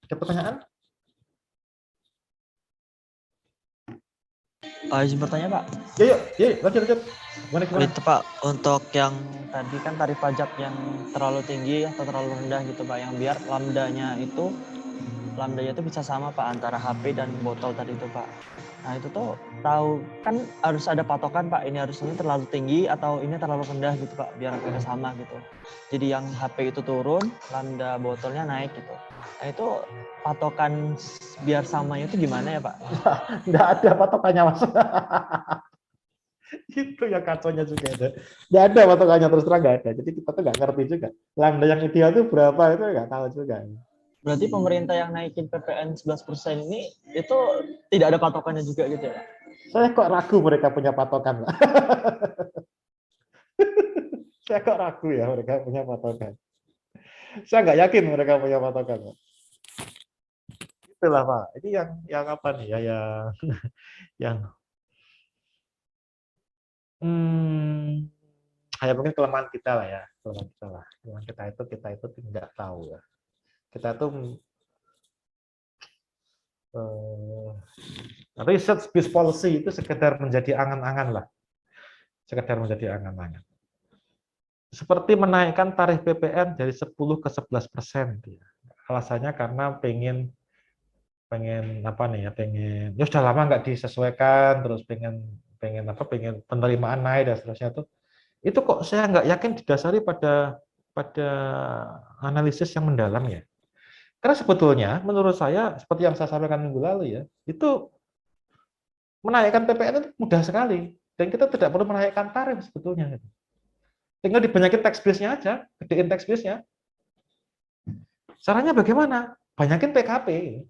Ada pertanyaan? Izin bertanya Pak. Ya, lanjut. Gimana? Itu Pak, untuk yang tadi kan tarif pajak yang terlalu tinggi atau terlalu rendah gitu Pak, yang biar lambdanya itu bisa sama Pak antara HP dan botol tadi itu Pak. Nah itu tuh tahu kan harus ada patokan Pak, ini terlalu tinggi atau ini terlalu rendah gitu Pak, biar mereka sama gitu. Jadi yang HP itu turun, lambda botolnya naik gitu. Nah itu patokan biar samanya itu gimana ya Pak? Nggak ada patokannya Mas. Itu ya kacaunya juga ada. Nggak ada patokannya, terus terang nggak ada. Jadi kita tuh nggak ngerti juga. Lambda yang ideal itu berapa itu nggak tahu juga. Berarti pemerintah yang naikin PPN 11% ini itu tidak ada patokannya juga gitu ya? Saya kok ragu mereka punya patokan. Saya kok ragu ya mereka punya patokan. Saya nggak yakin mereka punya patokan. Itulah Pak. Ini yang apa nih ya, yang kayak mungkin kelemahan kita lah ya, kelemahan kita itu tidak tahu ya. Kita itu research based policy itu sekedar menjadi angan-angan lah, seperti menaikkan tarif PPN dari 10 ke 11%. Alasannya karena pengen apa nih ya, pengen ya sudah lama nggak disesuaikan, terus pengen penerimaan naik dan seterusnya itu kok saya nggak yakin didasari pada analisis yang mendalam ya. Karena sebetulnya menurut saya seperti yang saya sampaikan minggu lalu ya, itu menaikkan PPN itu mudah sekali dan kita tidak perlu menaikkan tarif sebetulnya. Tinggal dibanyakin tax base-nya aja, gedein tax base-nya. Caranya bagaimana? Banyakin PKP.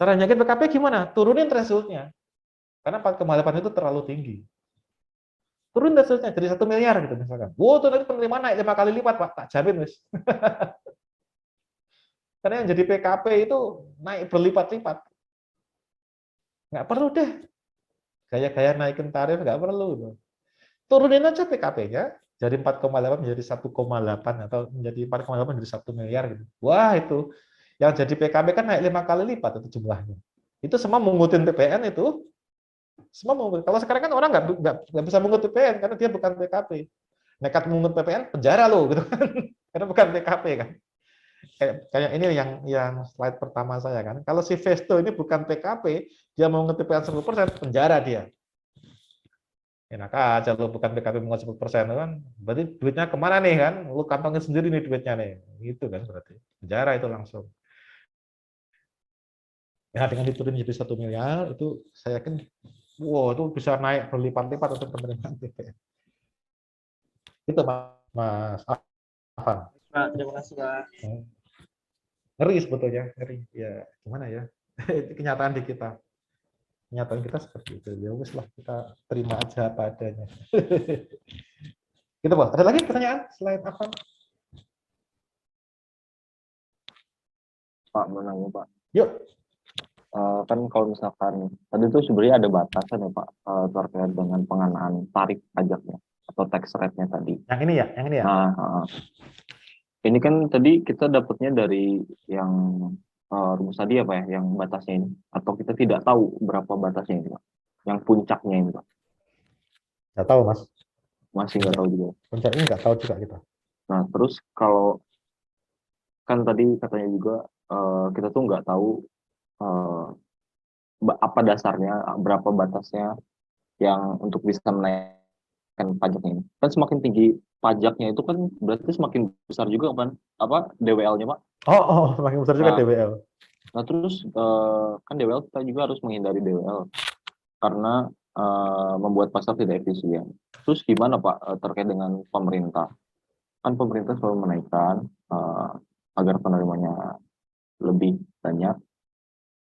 Cara banyakin PKP gimana? Turunin threshold-nya. Karena 4,8 itu terlalu tinggi. Turun threshold-nya jadi 1 miliar gitu misalkan. Wow, itu nanti penerimaan naik 5 kali lipat, Pak. Tak jamin, wis. Karena yang jadi PKP itu naik berlipat-lipat. Nggak perlu deh. Gaya-gaya naikin tarif nggak perlu. Turunin aja PKP-nya dari 4,8 menjadi 1,8 atau menjadi 4,8 menjadi 1 miliar gitu. Wah, itu yang jadi PKB kan naik 5 kali lipat itu jumlahnya. Itu semua mengutin PPN itu. Semua mengut. Kalau sekarang kan orang nggak bisa mengut PPN karena dia bukan PKP. Nekat mengut PPN penjara loh gitu kan. Karena bukan PKP kan. Kayak ini yang slide pertama saya kan. Kalau si Vesto ini bukan PKP, dia mengut PPN 10%, penjara dia. Enak aja lo bukan PKP mengut 10% kan. Berarti duitnya kemana nih kan? Lu kantongin sendiri nih duitnya nih. Gitu kan berarti. Penjara itu langsung. Ya dengan diturunin jadi 1 miliar itu saya yakin wow itu bisa naik berlipat-lipat untuk penerimaan PPN. Itu Mas Afan. Pak, terima kasih Pak. Ngeri sebetulnya, ngeri. Ya gimana ya? Itu kenyataan di kita. Kenyataan kita seperti itu. Ya wes lah kita terima aja apa adanya. Gitu, Bos. Ada lagi pertanyaan selain apa? Pak, mau nanya Pak. Yuk. Kan kalau misalkan tadi itu sebenarnya ada batasan ya Pak terkait dengan pengenaan tarif pajaknya atau tax rate-nya tadi. Yang ini ya. Nah, ini kan tadi kita dapatnya dari yang rumus tadi ya Pak ya, yang batasnya ini. Atau kita tidak tahu berapa batasnya ini Pak, yang puncaknya ini Pak. Nggak tahu Mas. Masih nggak tahu juga. Puncak ini nggak tahu juga kita. Nah terus kalau kan tadi katanya juga kita tuh nggak tahu apa dasarnya, berapa batasnya yang untuk bisa menaikkan pajaknya ini? Kan semakin tinggi pajaknya itu kan berarti semakin besar juga kan apa DWL-nya, Pak. Oh, semakin besar juga Nah, DWL. nah terus kan DWL kita juga harus menghindari DWL karena membuat pasar tidak efisien. Terus gimana Pak terkait dengan pemerintah? Kan pemerintah selalu menaikkan agar penerimanya lebih banyak.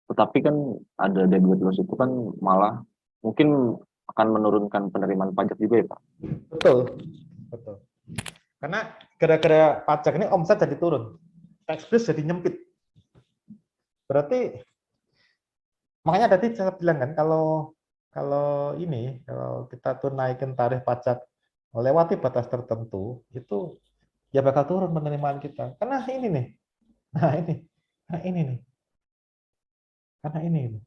Tetapi kan ada deadwood loss itu kan malah mungkin akan menurunkan penerimaan pajak juga ya Pak. Betul, betul. Karena gara-gara pajak ini omset jadi turun, tax base jadi nyempit. Berarti makanya tadi saya bilang kan kalau kita tuh naikin tarif pajak melewati batas tertentu itu ya bakal turun penerimaan kita. Karena ini nih, nah ini nih, karena ini nih.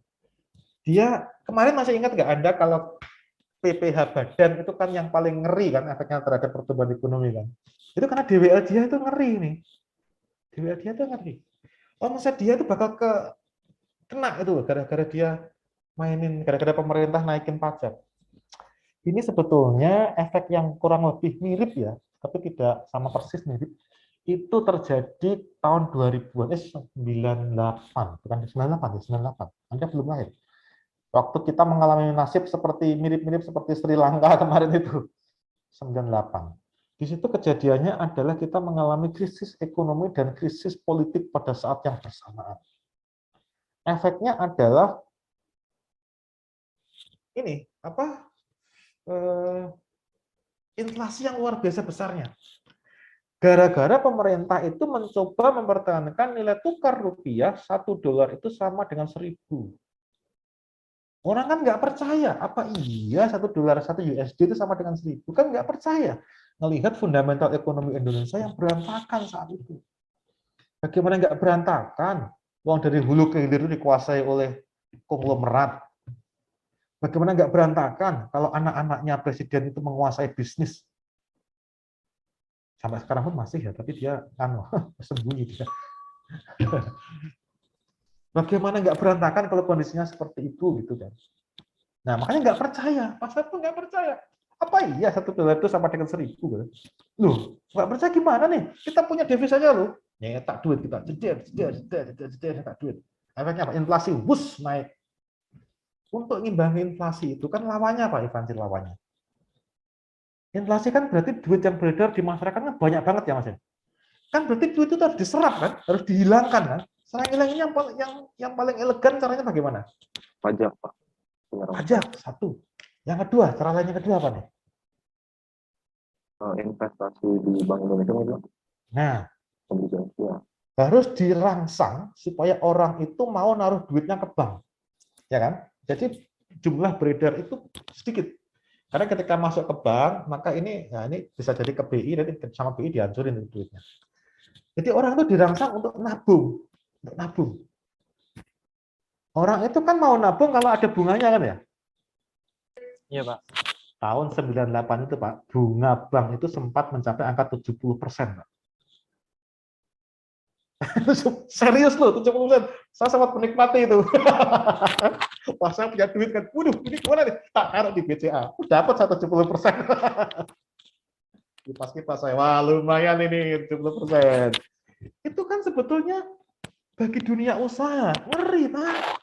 Dia kemarin masih ingat nggak Anda kalau PPh badan itu kan yang paling ngeri kan efeknya terhadap pertumbuhan ekonomi kan. Itu karena DWL dia itu ngeri nih. DWL dia itu ngeri. Omset dia itu bakal kena itu gara-gara dia gara-gara pemerintah naikin pajak. Ini sebetulnya efek yang kurang lebih mirip ya, tapi tidak sama persis mirip. Itu terjadi tahun 2000-an, 98, bukan 98 ya, 98. Anda belum lahir. Waktu kita mengalami nasib seperti mirip-mirip seperti Sri Lanka kemarin itu, 98. Di situ kejadiannya adalah kita mengalami krisis ekonomi dan krisis politik pada saat yang bersamaan. Efeknya adalah ini inflasi yang luar biasa besarnya. Gara-gara pemerintah itu mencoba mempertahankan nilai tukar rupiah $1 itu sama dengan 1.000. Orang kan nggak percaya, apa iya $1, 1 USD itu sama dengan 1.000? Kan nggak percaya. Melihat fundamental ekonomi Indonesia yang berantakan saat itu. Bagaimana nggak berantakan? Uang dari hulu ke hilir itu dikuasai oleh konglomerat. Bagaimana nggak berantakan kalau anak-anaknya presiden itu menguasai bisnis? Sampai sekarang pun masih ya, tapi dia sembunyi dia. Bagaimana nggak berantakan kalau kondisinya seperti itu gitu kan? Nah makanya nggak percaya, pasar pun nggak percaya. Apa iya $1 itu sama dengan 1.000? Kan? Loh, nggak percaya gimana nih? Kita punya devisanya loh, nyetak duit kita, nyetak duit. Efeknya apa? Inflasi, wus naik. Untuk ngimbangi inflasi itu kan lawannya apa Ivan lawannya? Inflasi kan berarti duit yang beredar di masyarakat kan banyak banget ya Mas. Kan berarti duit itu harus diserap kan, harus dihilangkan kan. Cara ngilangin yang paling elegan caranya bagaimana? Pajak Pak. Pajak satu. Yang kedua, cara lain yang kedua apa nih? Investasi di Bank Indonesia itu. Nah, Obligasi ya. harus dirangsang supaya orang itu mau naruh duitnya ke bank. Ya kan? Jadi jumlah beredar itu sedikit. Karena ketika masuk ke bank, maka ini bisa jadi ke BI, nanti sama BI dihancurin duitnya. Jadi orang itu dirangsang untuk nabung. Orang itu kan mau nabung kalau ada bunganya kan ya? Iya, Pak. Tahun 98 itu Pak, bunga bank itu sempat mencapai angka 70%. Pak. Serius loh, 70%. Saya sempat menikmati itu. Wah, saya punya duit kan. Waduh, ini gimana nih? Tak taruh di BCA. Dapat 170%. Kipas-kipas saya, wah lumayan ini 70%. Itu kan sebetulnya bagi dunia usaha, ngeri Pak.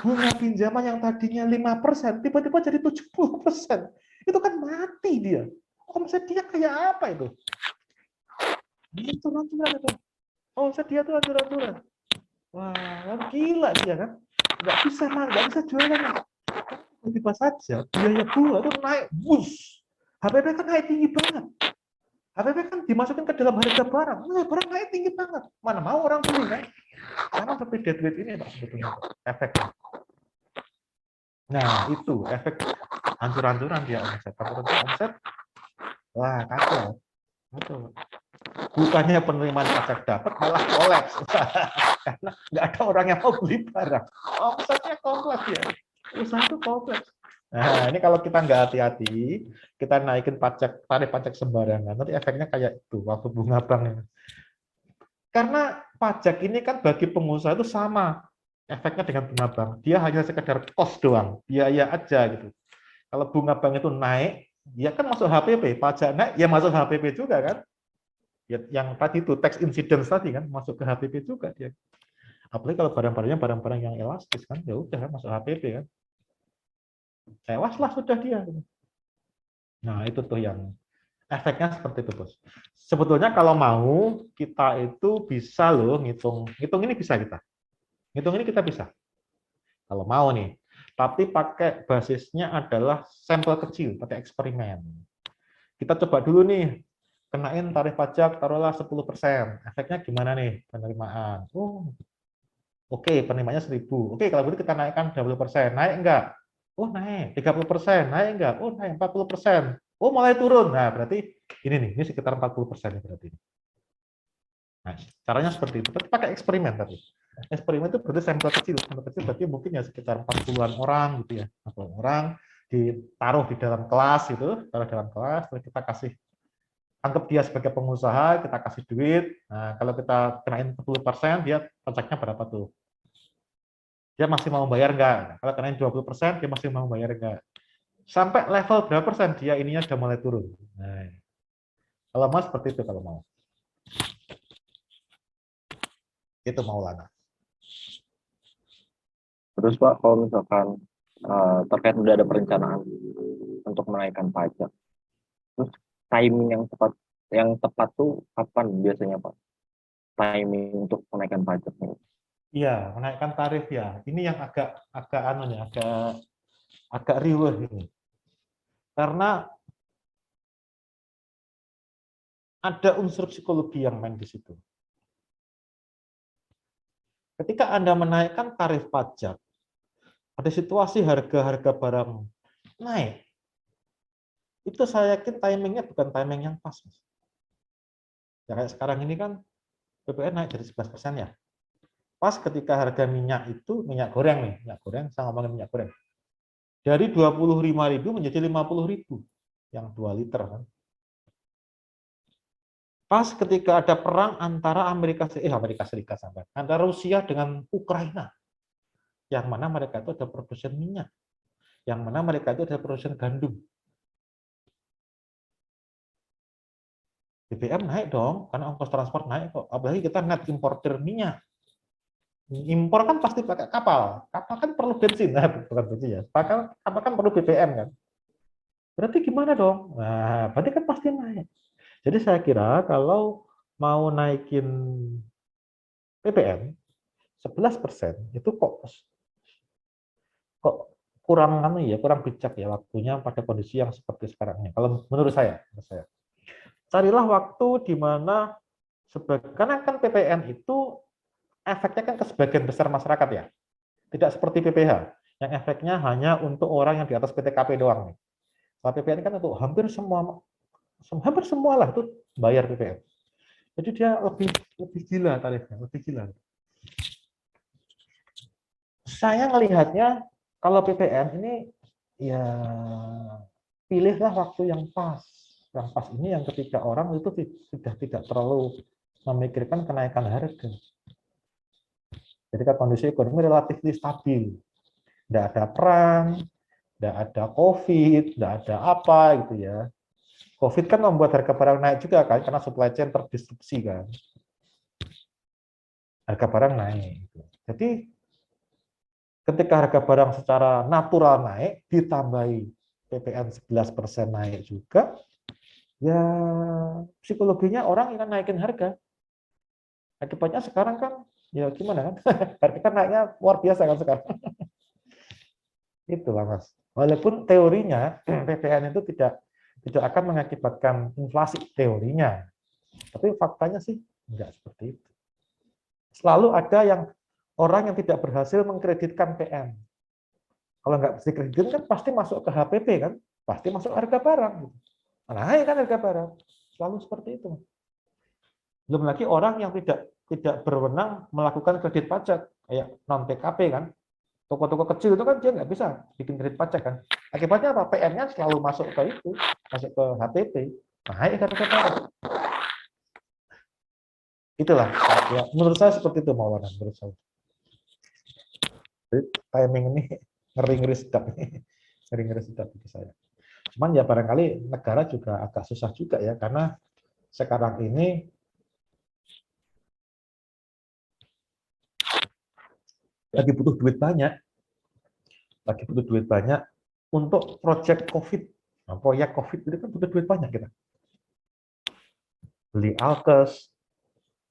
Bunga pinjaman yang tadinya 5%, tiba-tiba jadi 70%. Itu kan mati dia. Omset dia kayak apa itu? Itu hancur-hancuran itu. Omset dia tuh hancur-hancuran. Wah, gila dia kan. Nggak bisa jualan. Tiba-tiba saja biaya bunga itu naik, bus. HPP kan naik tinggi banget. HPP kan dimasukin ke dalam harga barang. Nah, barang naik tinggi banget. Mana mau orang beli kan? Sama seperti deadweight ini Pak sebetulnya efeknya. Nah, itu efek hancur-hancuran dia omset. Omset, wah kacau. Bukannya penerimaan pajak dapat, malah kolaps. Karena nggak ada orang yang mau beli barang. Omsetnya kolaps ya. Usaha itu kolaps. Nah, ini kalau kita nggak hati-hati, kita naikin tarif pajak sembarangan, nanti efeknya kayak itu, waktu bunga bank ini. Karena pajak ini kan bagi pengusaha itu sama. efeknya dengan bunga bank. Dia hanya sekedar cost doang, biaya aja gitu. Kalau bunga bank itu naik, ya kan masuk HPP, pajak naik, ya masuk HPP juga kan. Ya, yang tadi itu tax incidence tadi kan masuk ke HPP juga dia. Apalagi kalau barang-barangnya barang-barang yang elastis kan, ya udah kan masuk HPP kan. Tewas lah sudah dia. Nah itu tuh yang efeknya seperti itu bos. Sebetulnya kalau mau kita itu bisa loh ngitung ini bisa kita. Ngitung ini kita bisa. Kalau mau nih. Tapi pakai basisnya adalah sampel kecil, pakai eksperimen. Kita coba dulu nih, kenain tarif pajak taruhlah 10%. Efeknya gimana nih penerimaan? Oh, oke, penerimaannya 1.000. Oke, kalau begitu kita naikkan 20%. Naik enggak? Oh, naik. 30%. Naik enggak? Oh, naik 40%. Oh, mulai turun. Nah, berarti ini sekitar 40% berarti. Nah, caranya seperti itu. Tapi pakai eksperimen tadi. Eksperimen itu berarti sampel kecil. Sampel kecil berarti mungkin ya sekitar 40-an orang gitu ya. 40 orang ditaruh di dalam kelas itu, taruh dalam kelas, terus kita kasih anggap dia sebagai pengusaha, kita kasih duit. Nah, kalau kita kenain 10%, dia pajaknya berapa tuh? Dia masih mau bayar enggak? Kalau kenain 20%, dia masih mau bayar enggak? Sampai level berapa persen dia ininya sudah mulai turun. Nah, kalau mau seperti itu kalau mau. Itu Maulana. Terus Pak, kalau misalkan terkait udah ada perencanaan untuk menaikkan pajak, terus timing yang tepat tuh kapan biasanya Pak? Timing untuk menaikkan pajak nih. Iya, menaikkan tarif ya. Ini yang agak riweh ini. Karena ada unsur psikologi yang main di situ. Ketika Anda menaikkan tarif pajak, ada situasi harga-harga barang naik. Itu saya yakin timingnya bukan timing yang pas. Ya kayak sekarang ini kan BPN naik dari 11% ya. Pas ketika harga minyak itu, minyak goreng, saya ngomongin minyak goreng. Dari 25.000 menjadi 50.000 yang 2 liter kan. Pas ketika ada perang antara Amerika Serikat antara Rusia dengan Ukraina, yang mana mereka itu ada produsen minyak, yang mana mereka itu ada produsen gandum. BBM naik dong, karena ongkos transport naik kok. Apalagi kita net importer minyak. Impor kan pasti pakai kapal. Kapal kan perlu bensin, bukan bensin ya. Kapal kan perlu BBM kan. Berarti gimana dong? Nah, berarti kan pasti naik. Jadi saya kira kalau mau naikin PPN 11% itu kok kurang bijak ya waktunya pada kondisi yang seperti sekarang ini. Kalau menurut saya. Carilah waktu di mana karena kan PPN itu efeknya kan ke sebagian besar masyarakat ya. Tidak seperti PPh yang efeknya hanya untuk orang yang di atas PTKP doang nih. Kalau PPN kan untuk hampir semua lah itu bayar PPN. Jadi dia lebih gila tarifnya, lebih gila. Saya melihatnya kalau PPN ini ya pilihlah waktu yang pas. Yang pas ini yang ketika orang itu sudah tidak terlalu memikirkan kenaikan harga. Jadi kan kondisi ekonomi relatif stabil. Tidak ada perang, tidak ada COVID, tidak ada apa gitu ya. COVID kan membuat harga barang naik juga kan, karena supply chain terdisrupsi kan. Harga barang naik. Jadi ketika harga barang secara natural naik, ditambahi PPN 11% naik juga, ya psikologinya orang akan naikin harga. Akibatnya sekarang kan, ya gimana kan, harga kan naiknya luar biasa kan sekarang. Itulah Mas. Walaupun teorinya PPN itu tidak akan mengakibatkan inflasi teorinya, tapi faktanya sih enggak seperti itu. Selalu ada orang yang tidak berhasil mengkreditkan PN. Kalau nggak bisa dikreditkan kan pasti masuk ke HPP kan, pasti masuk harga barang. Naik kan harga barang, selalu seperti itu. Belum lagi orang yang tidak berwenang melakukan kredit pajak, kayak non TKP kan. Toko-toko kecil itu kan dia nggak bisa bikin kredit pajak kan. Akibatnya apa? PN-nya selalu masuk ke itu, masuk ke HPP. Naik harga barang. Itulah. Ya, menurut saya seperti itu Maulana, menurut saya. Jadi, timing ini ngeri-ngeri sedap ini. Ngeri-ngeri sedap itu saya. Cuman ya barangkali negara juga agak susah juga ya, karena sekarang ini lagi butuh duit banyak. Lagi butuh duit banyak untuk proyek COVID. Nah, proyek COVID itu kan butuh duit banyak kita. Beli alkes,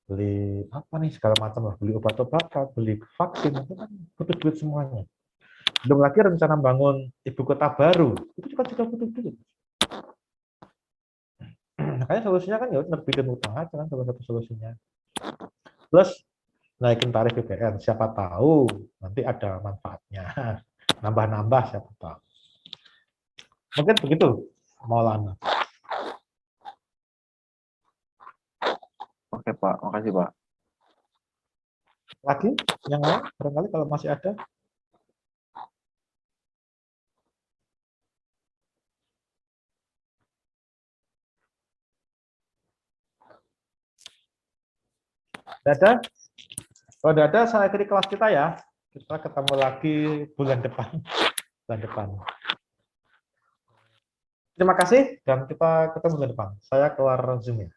beli apa nih segala macam lah, beli obat-obatan, beli vaksin, itu kan butuh duit semuanya. Belum lagi rencana bangun ibu kota baru, itu juga butuh duit. Makanya solusinya kan ya nerbitin utang aja kan salah satu solusinya. Plus naikin tarif BPN, siapa tahu nanti ada manfaatnya. Nambah-nambah siapa tahu. Mungkin begitu, Maulana. Oke Pak, makasih Pak. Lagi yang lain barangkali kalau masih ada. Dadah. Kalau tidak ada, saya akhiri kelas kita ya. Kita ketemu lagi bulan depan. Bulan depan. Terima kasih dan kita ketemu bulan depan. Saya keluar Zoom ya.